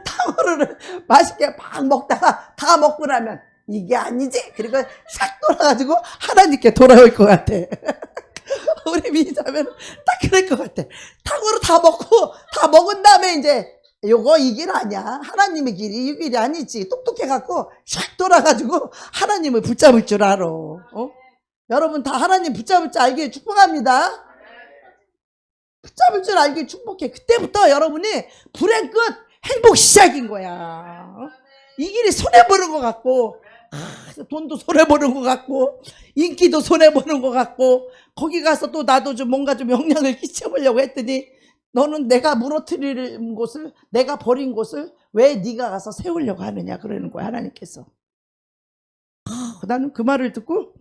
탕후루를 맛있게 막 먹다가 다 먹고 나면 이게 아니지. 그리고 싹 돌아가지고 하나님께 돌아올 것 같아. 우리 미니자매는 딱 그럴 것 같아. 탕후루 다 먹고 다 먹은 다음에 이제 요거 이 길 아니야. 하나님의 길이 이 길이 아니지. 똑똑해갖고 싹 돌아가지고 하나님을 붙잡을 줄 알아. 여러분 다 하나님 붙잡을 줄 알기에 축복합니다. 붙잡을 줄 알기에 축복해. 그때부터 여러분이 불행 끝 행복 시작인 거야. 이 길이 손해보는 것 같고 돈도 손해보는 것 같고 인기도 손해보는 것 같고 거기 가서 또 나도 좀 뭔가 좀 영향을 끼쳐보려고 했더니 너는 내가 무너뜨리는 곳을 내가 버린 곳을 왜 네가 가서 세우려고 하느냐 그러는 거야 하나님께서. 나는 그 말을 듣고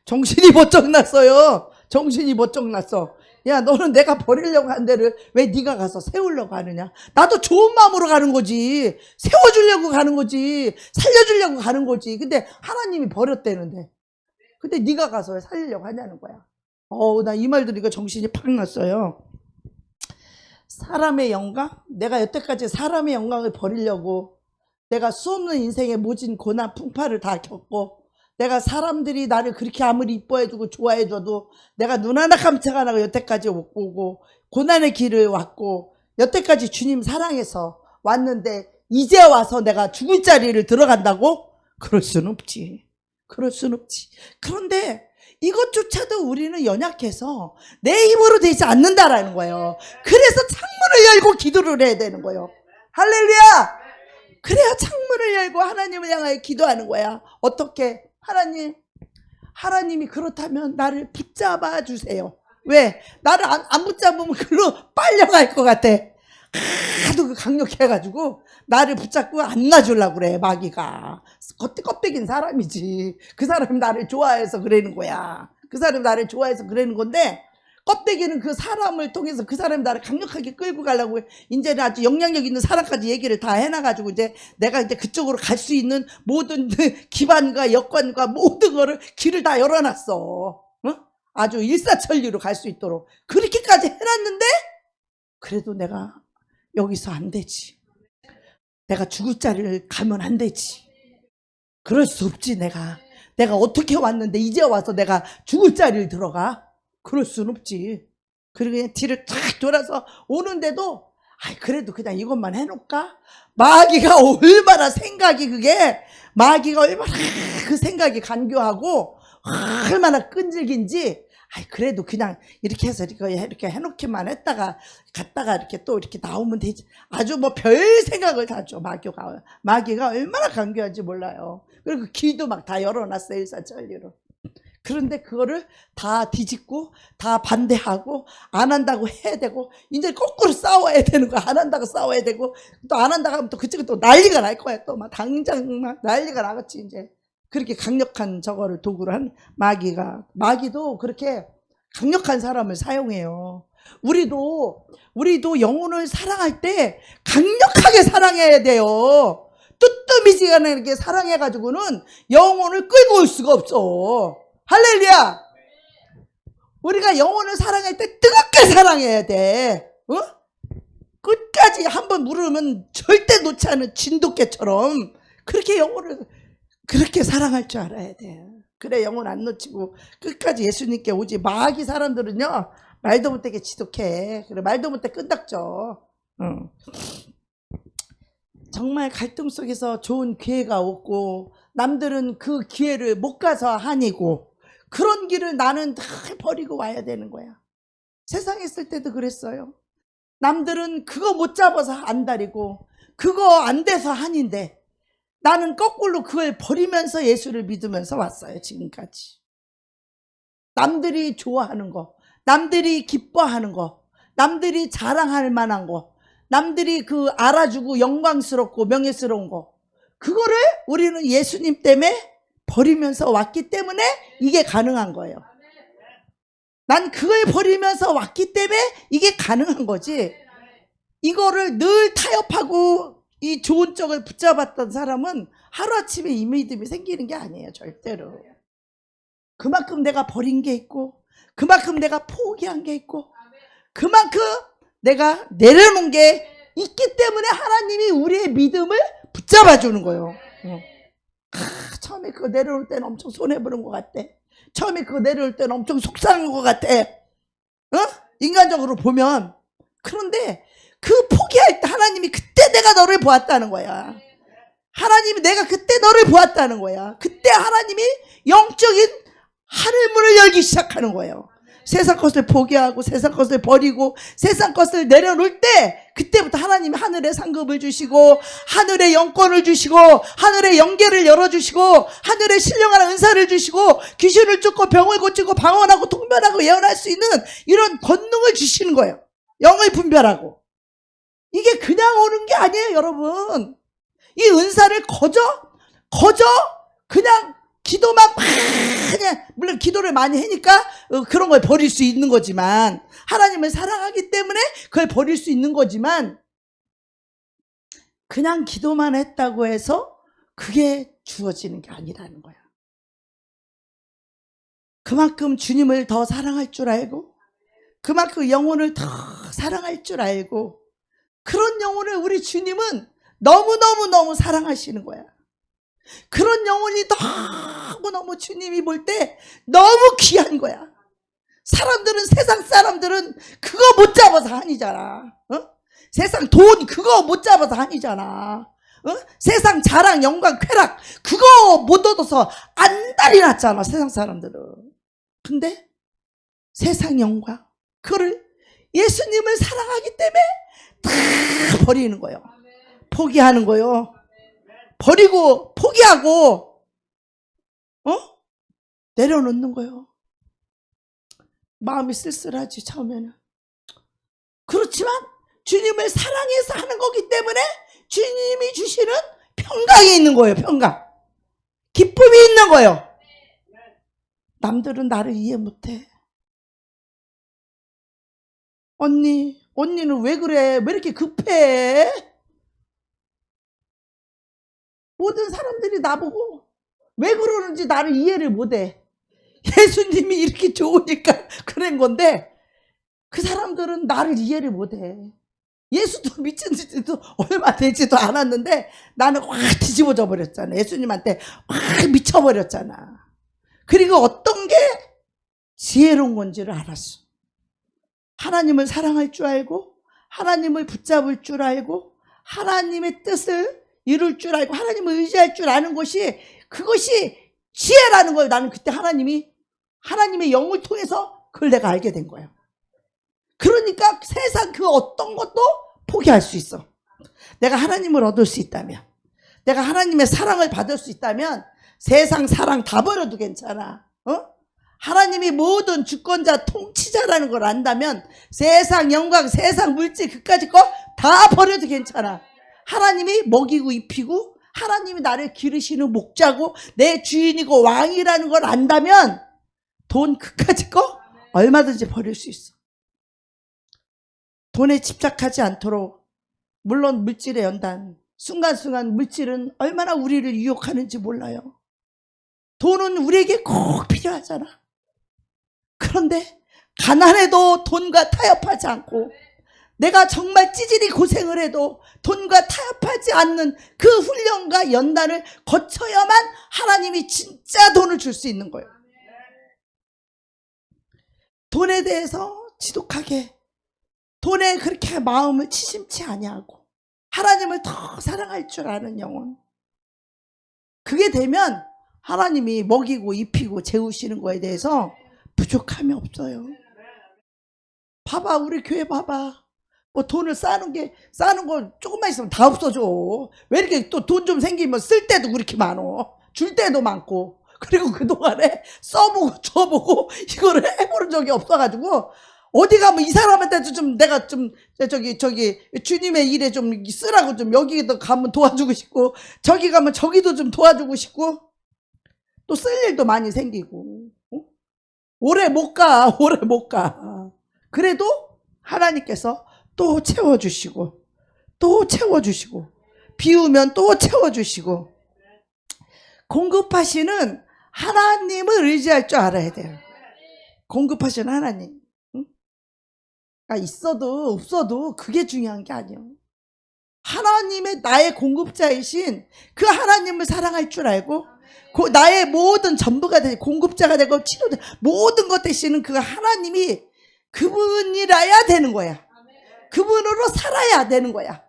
정신이 번쩍 났어요. 정신이 번쩍 났어. 야 너는 내가 버리려고 한 데를 왜 네가 가서 세우려고 하느냐. 나도 좋은 마음으로 가는 거지. 세워주려고 가는 거지. 살려주려고 가는 거지. 근데 하나님이 버렸대는데 근데 네가 가서 왜 살리려고 하냐는 거야. 나 이 말 들으니까 정신이 팍 났어요. 사람의 영광? 내가 여태까지 사람의 영광을 버리려고 내가 수없는 인생의 모진 고난 풍파를 다 겪고 내가 사람들이 나를 그렇게 아무리 이뻐해주고 좋아해줘도 내가 눈 하나 깜짝 안 하고 여태까지 못 보고 고난의 길을 왔고 여태까지 주님 사랑해서 왔는데 이제 와서 내가 죽을 자리를 들어간다고? 그럴 수는 없지. 그런데 이것조차도 우리는 연약해서 내 힘으로 되지 않는다라는 거예요. 그래서 창문을 열고 기도를 해야 되는 거예요. 할렐루야! 그래야 창문을 열고 하나님을 향하여 기도하는 거야. 어떻게? 하나님이 그렇다면 나를 붙잡아 주세요. 왜? 나를 안 붙잡으면 글로 빨려갈 것 같아. 하도 강력해가지고 나를 붙잡고 안 놔주려고 그래 마귀가. 껍데기인 사람이지. 그 사람이 나를 좋아해서 그러는 거야. 그 사람이 나를 좋아해서 그러는 건데 껍데기는 그 사람을 통해서 그 사람이 나를 강력하게 끌고 가려고 이제는 아주 영향력 있는 사람까지 얘기를 다 해놔가지고 이제 내가 이제 그쪽으로 갈 수 있는 모든 기반과 여건과 모든 거를 길을 다 열어놨어. 아주 일사천리로 갈 수 있도록 그렇게까지 해놨는데 그래도 내가 여기서 안 되지. 내가 죽을 자리를 가면 안 되지. 그럴 수 없지. 내가 어떻게 왔는데 이제 와서 내가 죽을 자리를 들어가? 그럴 수는 없지. 그리고 그냥 뒤를 탁 돌아서 오는데도 아이, 그래도 그냥 이것만 해놓을까? 마귀가 얼마나 마귀가 얼마나 그 생각이 간교하고, 얼마나 끈질긴지, 아이, 그래도 그냥 이렇게 해서 이렇게 해놓기만 했다가, 갔다가 이렇게 또 이렇게 나오면 되지. 아주 뭐 별 생각을 다 줘, 마귀가 얼마나 간교한지 몰라요. 그리고 길도 막 다 열어놨어요, 일사천리로. 그런데 그거를 다 뒤집고 다 반대하고 안 한다고 해야 되고 이제 거꾸로 싸워야 되는 거야. 안 한다고 싸워야 되고 또 안 한다고 하면 또 그쪽은 또 난리가 날 거야. 또 막 당장 막 난리가 나겠지 이제. 그렇게 강력한 저거를 도구로 한 마귀도 그렇게 강력한 사람을 사용해요. 우리도 영혼을 사랑할 때 강력하게 사랑해야 돼요. 뜨뜨미지근하게 사랑해가지고는 영혼을 끌고 올 수가 없어. 할렐루야! 우리가 영혼을 사랑할 때 뜨겁게 사랑해야 돼. 어? 끝까지 한번 물으면 절대 놓지 않은 진돗개처럼 그렇게 영혼을 그렇게 사랑할 줄 알아야 돼. 그래 영혼 안 놓치고 끝까지 예수님께 오지. 마귀 사람들은요 말도 못하게 지독해. 그래 말도 못해 끈덕져. 정말 갈등 속에서 좋은 기회가 없고 남들은 그 기회를 못 가서 한이고 그런 길을 나는 다 버리고 와야 되는 거야. 세상에 있을 때도 그랬어요. 남들은 그거 못 잡아서 안달이고 그거 안 돼서 한인데 나는 거꾸로 그걸 버리면서 예수를 믿으면서 왔어요. 지금까지. 남들이 좋아하는 거, 남들이 기뻐하는 거, 남들이 자랑할 만한 거, 남들이 그 알아주고 영광스럽고 명예스러운 거, 그거를 우리는 예수님 때문에 버리면서 왔기 때문에 이게 가능한 거예요. 난 그걸 버리면서 왔기 때문에 이게 가능한 거지. 이거를 늘 타협하고 이 좋은 쪽을 붙잡았던 사람은 하루아침에 이 믿음이 생기는 게 아니에요. 절대로. 그만큼 내가 버린 게 있고 그만큼 내가 포기한 게 있고 그만큼 내가 내려놓은 게 있기 때문에 하나님이 우리의 믿음을 붙잡아 주는 거예요. 처음에 그거 내려올 때는 엄청 손해보는 것 같아. 처음에 그거 내려올 때는 엄청 속상한 것 같아. 인간적으로 보면. 그런데 그 포기할 때 하나님이 그때 내가 너를 보았다는 거야. 하나님이 내가 그때 너를 보았다는 거야. 그때 하나님이 영적인 하늘문을 열기 시작하는 거예요. 세상 것을 포기하고 세상 것을 버리고 세상 것을 내려놓을 때 그때부터 하나님이 하늘의 상급을 주시고 하늘의 영권을 주시고 하늘의 영계를 열어주시고 하늘의 신령한 은사를 주시고 귀신을 쫓고 병을 고치고 방언하고 통변하고 예언할 수 있는 이런 권능을 주시는 거예요. 영을 분별하고. 이게 그냥 오는 게 아니에요, 여러분. 이 은사를 거저 그냥 기도만 그냥 물론 기도를 많이 하니까 그런 걸 버릴 수 있는 거지만 하나님을 사랑하기 때문에 그걸 버릴 수 있는 거지만 그냥 기도만 했다고 해서 그게 주어지는 게 아니라는 거야. 그만큼 주님을 더 사랑할 줄 알고 그만큼 영혼을 더 사랑할 줄 알고 그런 영혼을 우리 주님은 너무너무 사랑하시는 거야. 그런 영혼이 너무너무 주님이 볼 때 너무 귀한 거야. 세상 사람들은 그거 못 잡아서 한이잖아. 세상 돈 그거 못 잡아서 한이잖아. 세상 자랑 영광 쾌락 그거 못 얻어서 안달이 났잖아. 세상 사람들은. 근데 세상 영광 그거를 예수님을 사랑하기 때문에 다 버리는 거예요. 포기하는 거예요. 버리고 포기하고 내려놓는 거예요. 마음이 쓸쓸하지 처음에는. 그렇지만 주님을 사랑해서 하는 거기 때문에 주님이 주시는 평강이 있는 거예요. 평강. 기쁨이 있는 거예요. 남들은 나를 이해 못해. 언니는 왜 그래? 왜 이렇게 급해? 모든 사람들이 나보고 왜 그러는지 나를 이해를 못해. 예수님이 이렇게 좋으니까 그런 건데 그 사람들은 나를 이해를 못해. 예수도 미친 지도 얼마 되지도 않았는데 나는 확 뒤집어져 버렸잖아. 예수님한테 확 미쳐버렸잖아. 그리고 어떤 게 지혜로운 건지를 알았어. 하나님을 사랑할 줄 알고 하나님을 붙잡을 줄 알고 하나님의 뜻을 이룰 줄 알고 하나님을 의지할 줄 아는 것이, 그것이 지혜라는 걸 나는 그때 하나님의 영을 통해서 그걸 내가 알게 된 거예요. 그러니까 세상 그 어떤 것도 포기할 수 있어. 내가 하나님을 얻을 수 있다면, 내가 하나님의 사랑을 받을 수 있다면 세상 사랑 다 버려도 괜찮아. 하나님이 모든 주권자 통치자라는 걸 안다면 세상 영광, 세상 물질 그까짓 거 다 버려도 괜찮아. 하나님이 먹이고 입히고 하나님이 나를 기르시는 목자고 내 주인이고 왕이라는 걸 안다면 돈 그까짓 거 얼마든지 버릴 수 있어. 돈에 집착하지 않도록, 물론 물질의 연단, 순간순간 물질은 얼마나 우리를 유혹하는지 몰라요. 돈은 우리에게 꼭 필요하잖아. 그런데 가난해도 돈과 타협하지 않고, 내가 정말 찌질이 고생을 해도 돈과 타협하지 않는 그 훈련과 연단을 거쳐야만 하나님이 진짜 돈을 줄 수 있는 거예요. 돈에 대해서 지독하게, 돈에 그렇게 마음을 치심치 아니하고 하나님을 더 사랑할 줄 아는 영혼, 그게 되면 하나님이 먹이고 입히고 재우시는 거에 대해서 부족함이 없어요. 봐봐, 우리 교회 봐봐. 뭐 돈을 싸는 거 조금만 있으면 다 없어져. 왜 이렇게 또 돈 좀 생기면 쓸 때도 그렇게 많어. 줄 때도 많고. 그리고 그동안에 써보고 줘보고 이거를 해보는 적이 없어가지고, 어디 가면 이 사람한테도 좀 내가 좀 저기 주님의 일에 좀 쓰라고, 좀 여기도 가면 도와주고 싶고 저기 가면 저기도 좀 도와주고 싶고, 또 쓸 일도 많이 생기고, 오래 못 가. 그래도 하나님께서 또 채워주시고 또 채워주시고, 비우면 또 채워주시고, 공급하시는 하나님을 의지할 줄 알아야 돼요. 공급하시는 하나님. 있어도 없어도 그게 중요한 게 아니에요. 하나님의 나의 공급자이신 그 하나님을 사랑할 줄 알고, 나의 모든 전부가 되고 공급자가 되고 치료자 모든 것 되시는 그 하나님이, 그분이라야 되는 거야. 그분으로 살아야 되는 거야.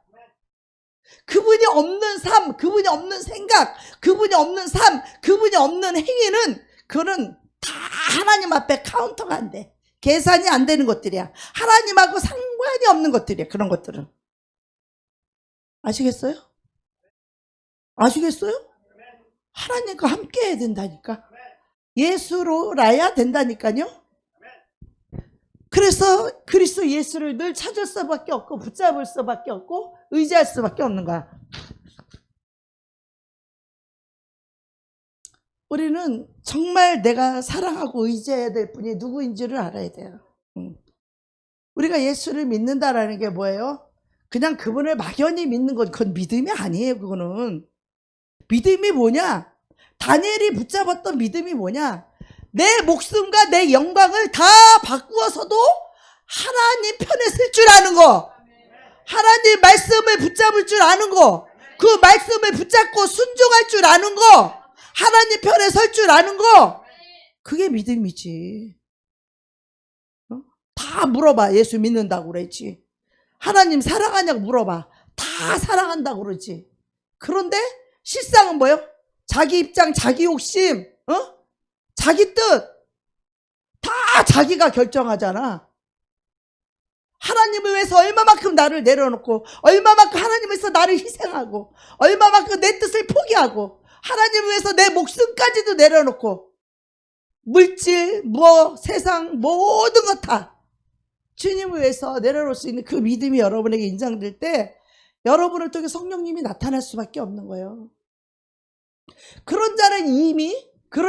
그분이 없는 삶, 그분이 없는 생각, 그분이 없는 삶, 그분이 없는 행위는, 그거는 다 하나님 앞에 카운터가 안 돼. 계산이 안 되는 것들이야. 하나님하고 상관이 없는 것들이야. 그런 것들은. 아시겠어요? 하나님과 함께 해야 된다니까. 예수로라야 된다니까요. 그래서 그리스도 예수를 늘 찾을 수밖에 없고 붙잡을 수밖에 없고 의지할 수밖에 없는 거야. 우리는 정말 내가 사랑하고 의지해야 될 분이 누구인지를 알아야 돼요. 우리가 예수를 믿는다라는 게 뭐예요? 그냥 그분을 막연히 믿는 건, 그건 믿음이 아니에요. 그거는 믿음이 뭐냐? 다니엘이 붙잡았던 믿음이 뭐냐? 내 목숨과 내 영광을 다 바꾸어서도 하나님 편에 쓸 줄 아는 거, 하나님 말씀을 붙잡을 줄 아는 거, 그 말씀을 붙잡고 순종할 줄 아는 거, 하나님 편에 설 줄 아는 거, 그게 믿음이지. 다 물어봐. 예수 믿는다고 그랬지. 하나님 사랑하냐고 물어봐. 다 사랑한다고 그러지. 그런데 실상은 뭐예요? 자기 입장, 자기 욕심, 자기 뜻, 다 자기가 결정하잖아. 하나님을 위해서 얼마만큼 나를 내려놓고, 얼마만큼 하나님을 위해서 나를 희생하고, 얼마만큼 내 뜻을 포기하고, 하나님을 위해서 내 목숨까지도 내려놓고, 물질, 세상 모든 것 다 주님을 위해서 내려놓을 수 있는 그 믿음이 여러분에게 인정될 때, 여러분을 통해 성령님이 나타날 수밖에 없는 거예요. 그런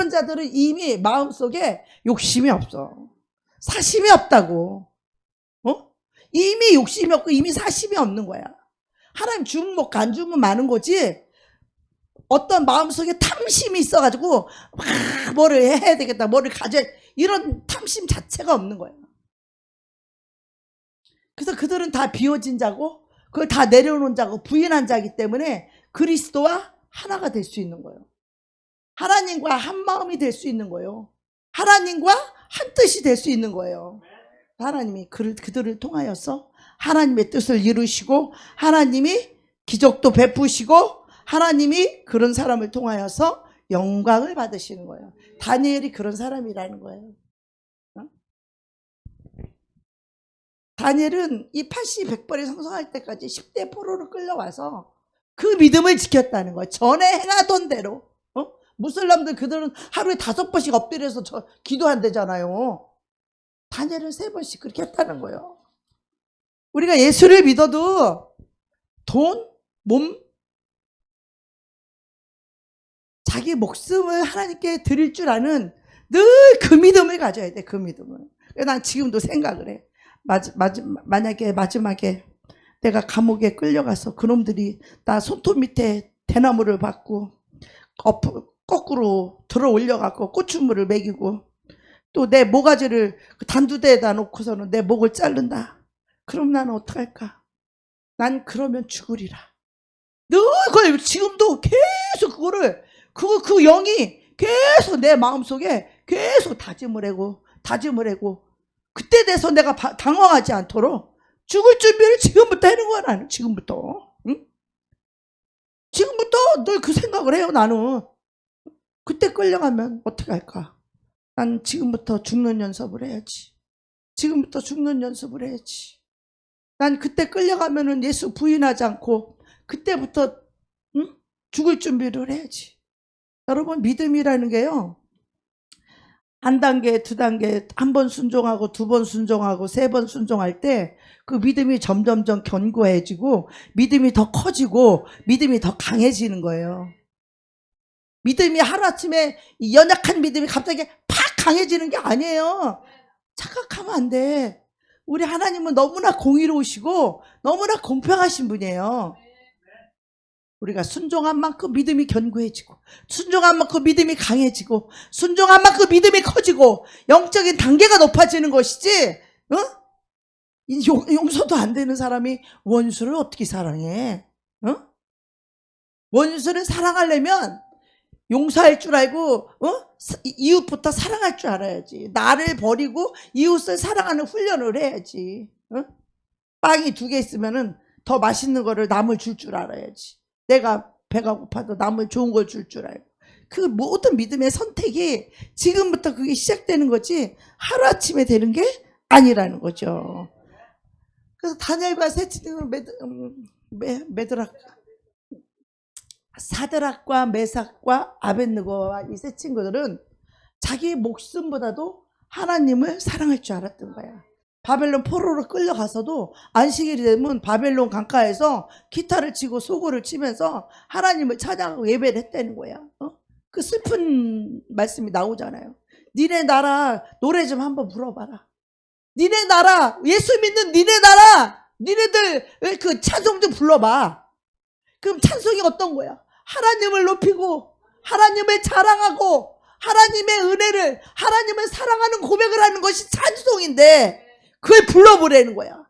자들은 이미 마음속에 욕심이 없어. 사심이 없다고. 이미 욕심이 없고 이미 사심이 없는 거야. 하나님 주면 먹고 안 주면 많은 거지, 어떤 마음속에 탐심이 있어가지고 막 뭐를 해야 되겠다, 뭐를 가져야, 이런 탐심 자체가 없는 거야. 그래서 그들은 다 비워진 자고 그걸 다 내려놓은 자고 부인한 자이기 때문에 그리스도와 하나가 될 수 있는 거예요. 하나님과 한 마음이 될 수 있는 거예요. 하나님과 한 뜻이 될 수 있는 거예요. 하나님이 그들을 통하여서 하나님의 뜻을 이루시고 하나님이 기적도 베푸시고 하나님이 그런 사람을 통하여서 영광을 받으시는 거예요. 다니엘이 그런 사람이라는 거예요. 다니엘은 이 80, 100벌이 성성할 때까지 10대 포로로 끌려와서 그 믿음을 지켰다는 거예요. 전에 행하던 대로. 무슬람들 그들은 하루에 5번씩 엎드려서 기도한대잖아요. 다니엘은 3번씩 그렇게 했다는 거예요. 우리가 예수를 믿어도 돈, 몸, 자기 목숨을 하나님께 드릴 줄 아는 늘 그 믿음을 가져야 돼. 그 믿음을. 난 지금도 생각을 해. 만약에 마지막에 내가 감옥에 끌려가서 그놈들이 나 손톱 밑에 대나무를 받고 거꾸로 들어 올려갖고 고추물을 먹이고 또 내 모가지를 단두대에다 놓고서는 내 목을 자른다. 그럼 나는 어떡할까? 난 그러면 죽으리라. 늘 그걸 지금도 계속 그거를 그 영이 계속 내 마음속에 계속 다짐을 하고 그때 돼서 내가 당황하지 않도록 죽을 준비를 지금부터 하는 거야. 나는 지금부터. 응? 지금부터 늘 그 생각을 해요. 나는 그때 끌려가면 어떻게 할까? 난 지금부터 죽는 연습을 해야지. 지금부터 죽는 연습을 해야지. 난 그때 끌려가면은 예수 부인하지 않고 그때부터 죽을 준비를 해야지. 여러분 믿음이라는 게요. 한 단계, 두 단계, 한 번 순종하고 2번 순종하고 3번 순종할 때 그 믿음이 점점점 견고해지고 믿음이 더 커지고 믿음이 더 강해지는 거예요. 믿음이 하루아침에 연약한 믿음이 갑자기 팍 강해지는 게 아니에요. 착각하면 안 돼. 우리 하나님은 너무나 공의로우시고 너무나 공평하신 분이에요. 우리가 순종한 만큼 믿음이 견고해지고 순종한 만큼 믿음이 강해지고 순종한 만큼 믿음이 커지고 영적인 단계가 높아지는 것이지. 용서도 안 되는 사람이 원수를 어떻게 사랑해? 원수를 사랑하려면 용서할 줄 알고 이웃부터 사랑할 줄 알아야지. 나를 버리고 이웃을 사랑하는 훈련을 해야지. 빵이 2개 있으면은 더 맛있는 거를 남을 줄 줄 알아야지. 내가 배가 고파도 남을 좋은 걸 줄 줄 알고. 그 모든 믿음의 선택이 지금부터 그게 시작되는 거지 하루아침에 되는 게 아니라는 거죠. 그래서 다니엘과 사드락과 메삭과 아벳느고와 이 세 친구들은 자기 목숨보다도 하나님을 사랑할 줄 알았던 거야. 바벨론 포로로 끌려가서도 안식일이 되면 바벨론 강가에서 기타를 치고 소고를 치면서 하나님을 찬양하고 예배를 했다는 거야. 그 슬픈 말씀이 나오잖아요. 니네 나라 노래 좀 한번 불러봐라. 니네 나라, 예수 믿는 니네 나라, 니네들 그 찬송 좀 불러봐. 그럼 찬송이 어떤 거야? 하나님을 높이고 하나님을 자랑하고 하나님의 은혜를, 하나님을 사랑하는 고백을 하는 것이 찬송인데 그걸 불러보라는 거야.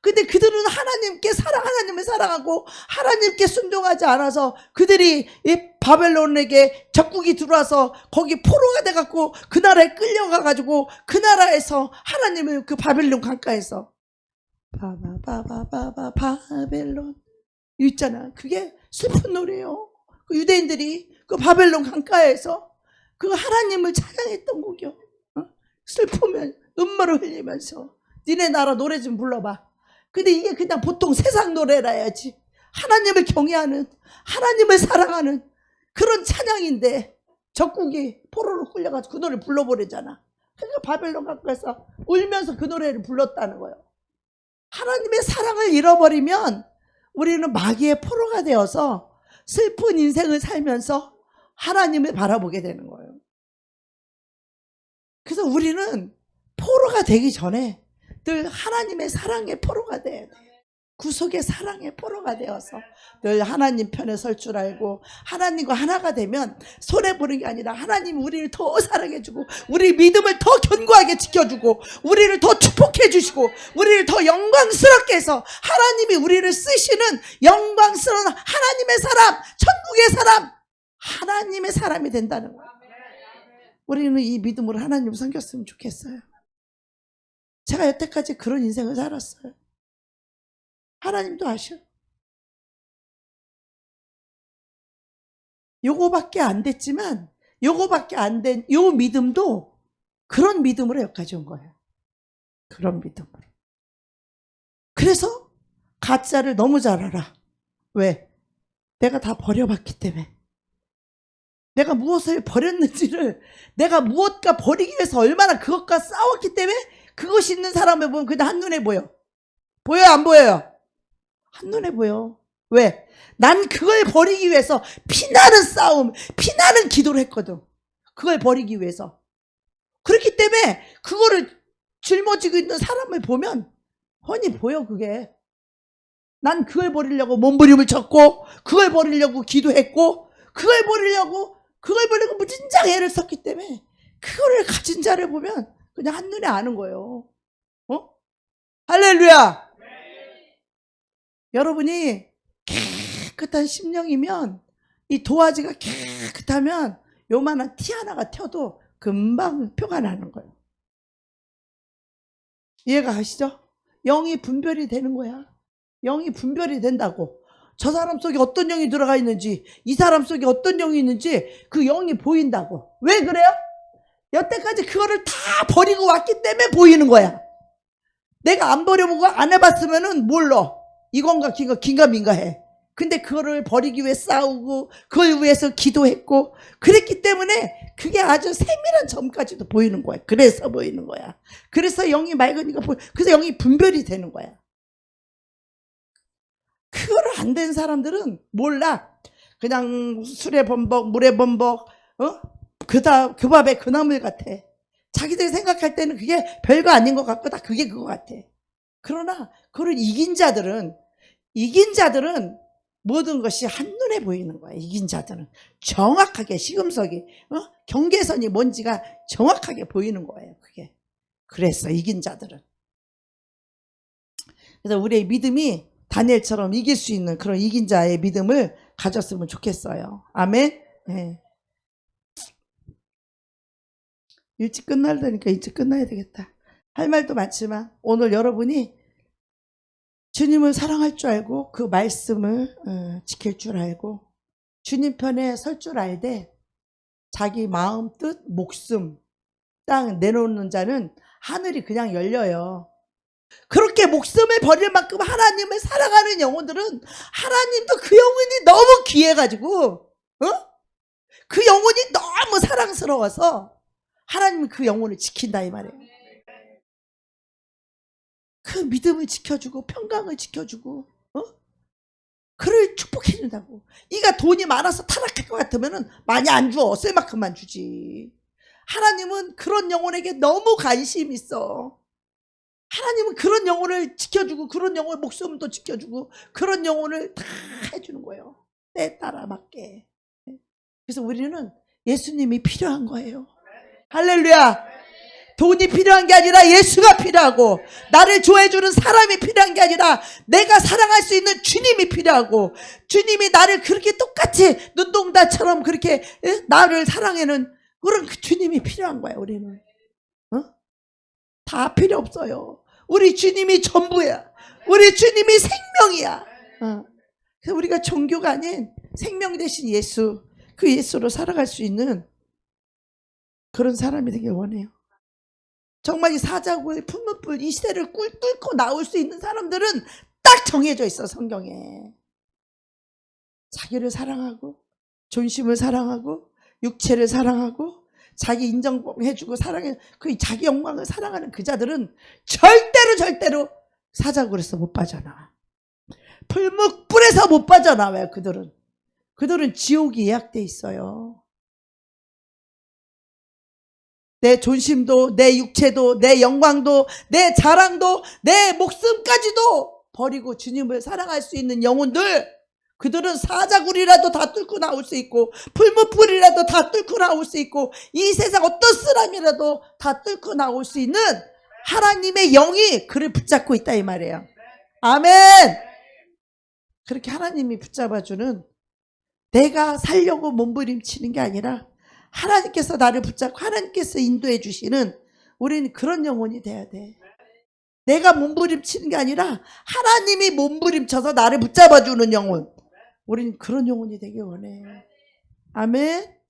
근데 그들은 하나님을 사랑하고 하나님께 순종하지 않아서 그들이 이 바벨론에게 적국이 들어와서 거기 포로가 돼갖고 그 나라에 끌려가가지고 그 나라에서 하나님을 그 바벨론 강가에서 바벨론 있잖아. 그게 슬픈 노래예요. 그 유대인들이 그 바벨론 강가에서 그 하나님을 찬양했던 곡이요. 슬프면 눈물을 흘리면서 니네 나라 노래 좀 불러봐. 근데 이게 그냥 보통 세상 노래라 해야지. 하나님을 경외하는, 하나님을 사랑하는 그런 찬양인데 적국이 포로로 끌려가지고 그 노래를 불러버리잖아. 그러니까 바벨론 강가에서 울면서 그 노래를 불렀다는 거예요. 하나님의 사랑을 잃어버리면 우리는 마귀의 포로가 되어서 슬픈 인생을 살면서 하나님을 바라보게 되는 거예요. 그래서 우리는 포로가 되기 전에 늘 하나님의 사랑의 포로가 돼야 돼. 구속의 사랑의 포로가 되어서 늘 하나님 편에 설 줄 알고 하나님과 하나가 되면 손해보는 게 아니라 하나님이 우리를 더 사랑해주고 우리 믿음을 더 견고하게 지켜주고 우리를 더 축복해 주시고 우리를 더 영광스럽게 해서 하나님이 우리를 쓰시는 영광스러운 하나님의 사람, 천국의 사람, 하나님의 사람이 된다는 거예요. 우리는 이 믿음으로 하나님을 섬겼으면 좋겠어요. 제가 여태까지 그런 인생을 살았어요. 하나님도 아셔. 요거밖에 안 됐지만 요거밖에 안 된 요 믿음도 그런 믿음으로 여기까지 온 거예요. 그런 믿음으로. 그래서 가짜를 너무 잘 알아. 왜? 내가 다 버려봤기 때문에. 내가 무엇을 버렸는지를, 내가 무엇과 버리기 위해서 얼마나 그것과 싸웠기 때문에 그것이 있는 사람을 보면 그냥 한눈에 보여. 보여요, 안 보여요? 한눈에 보여. 왜? 난 그걸 버리기 위해서 피나는 싸움, 피나는 기도를 했거든. 그걸 버리기 위해서. 그렇기 때문에 그거를 짊어지고 있는 사람을 보면 훤히 보여. 그게 난 그걸 버리려고 몸부림을 쳤고, 그걸 버리려고 기도했고, 그걸 버리려고 무진장 애를 썼기 때문에 그거를 가진 자를 보면 그냥 한눈에 아는 거예요. 할렐루야. 여러분이 깨끗한 심령이면, 이 도화지가 깨끗하면 요만한 티 하나가 튀어도 금방 표가 나는 거예요. 이해가 가시죠? 영이 분별이 되는 거야. 영이 분별이 된다고. 저 사람 속에 어떤 영이 들어가 있는지, 이 사람 속에 어떤 영이 있는지 그 영이 보인다고. 왜 그래요? 여태까지 그거를 다 버리고 왔기 때문에 보이는 거야. 내가 안 버려보고 안 해봤으면은 몰라. 이건가 긴가 해. 근데 그거를 버리기 위해 싸우고 그걸 위해서 기도했고 그랬기 때문에 그게 아주 세밀한 점까지도 보이는 거야. 그래서 보이는 거야. 그래서 영이 맑으니까 그래서 영이 분별이 되는 거야. 그거를 안 된 사람들은 몰라. 그냥 술에 범벅, 물에 범벅, 그 밥에 그 나물 같아. 자기들이 생각할 때는 그게 별거 아닌 것 같고 다 그게 그거 같아. 그러나 그걸 이긴 자들은 모든 것이 한눈에 보이는 거야. 이긴 자들은 정확하게 시금석이 경계선이 뭔지가 정확하게 보이는 거예요. 그게. 그래서 이긴 자들은. 그래서 우리의 믿음이 다니엘처럼 이길 수 있는 그런 이긴 자의 믿음을 가졌으면 좋겠어요. 아멘. 네. 일찍 끝날다니까 일찍 끝나야 되겠다. 할 말도 많지만 오늘 여러분이 주님을 사랑할 줄 알고 그 말씀을 지킬 줄 알고 주님 편에 설 줄 알되 자기 마음, 뜻, 목숨 땅 내놓는 자는 하늘이 그냥 열려요. 그렇게 목숨을 버릴 만큼 하나님을 사랑하는 영혼들은 하나님도 그 영혼이 너무 귀해가지고 그 영혼이 너무 사랑스러워서 하나님은 그 영혼을 지킨다 이 말이에요. 그 믿음을 지켜주고 평강을 지켜주고 그를 축복해준다고. 이가 돈이 많아서 타락할 것 같으면 많이 안 줘. 쓸 만큼만 주지. 하나님은 그런 영혼에게 너무 관심이 있어. 하나님은 그런 영혼을 지켜주고 그런 영혼의 목숨도 지켜주고 그런 영혼을 다 해주는 거예요. 때 따라 맞게. 그래서 우리는 예수님이 필요한 거예요. 할렐루야. 돈이 필요한 게 아니라 예수가 필요하고 나를 좋아해주는 사람이 필요한 게 아니라 내가 사랑할 수 있는 주님이 필요하고 주님이 나를 그렇게 똑같이 눈동자처럼 그렇게 나를 사랑하는 그런 그 주님이 필요한 거야. 우리는 다 필요 없어요. 우리 주님이 전부야. 우리 주님이 생명이야. 그래서 우리가 종교가 아닌 생명 대신 예수, 그 예수로 살아갈 수 있는 그런 사람이 되길 원해요. 정말 이 사자굴, 풀무불 이 시대를 뚫고 나올 수 있는 사람들은 딱 정해져 있어. 성경에. 자기를 사랑하고 존심을 사랑하고 육체를 사랑하고 자기 인정해주고 사랑해 그 자기 영광을 사랑하는 그 자들은 절대로 사자굴에서 못 빠져나와. 풀무불에서 못 빠져나와요. 그들은 지옥이 예약돼 있어요. 내 존심도 내 육체도 내 영광도 내 자랑도 내 목숨까지도 버리고 주님을 사랑할 수 있는 영혼들, 그들은 사자굴이라도 다 뚫고 나올 수 있고 풀무불이라도 다 뚫고 나올 수 있고 이 세상 어떤 쓰라미라도 다 뚫고 나올 수 있는 하나님의 영이 그를 붙잡고 있다 이 말이에요. 아멘. 그렇게 하나님이 붙잡아주는, 내가 살려고 몸부림치는 게 아니라 하나님께서 나를 붙잡고 하나님께서 인도해 주시는 우리는 그런 영혼이 돼야 돼. 내가 몸부림치는 게 아니라 하나님이 몸부림쳐서 나를 붙잡아주는 영혼. 우린 그런 영혼이 되기 원해. 아멘.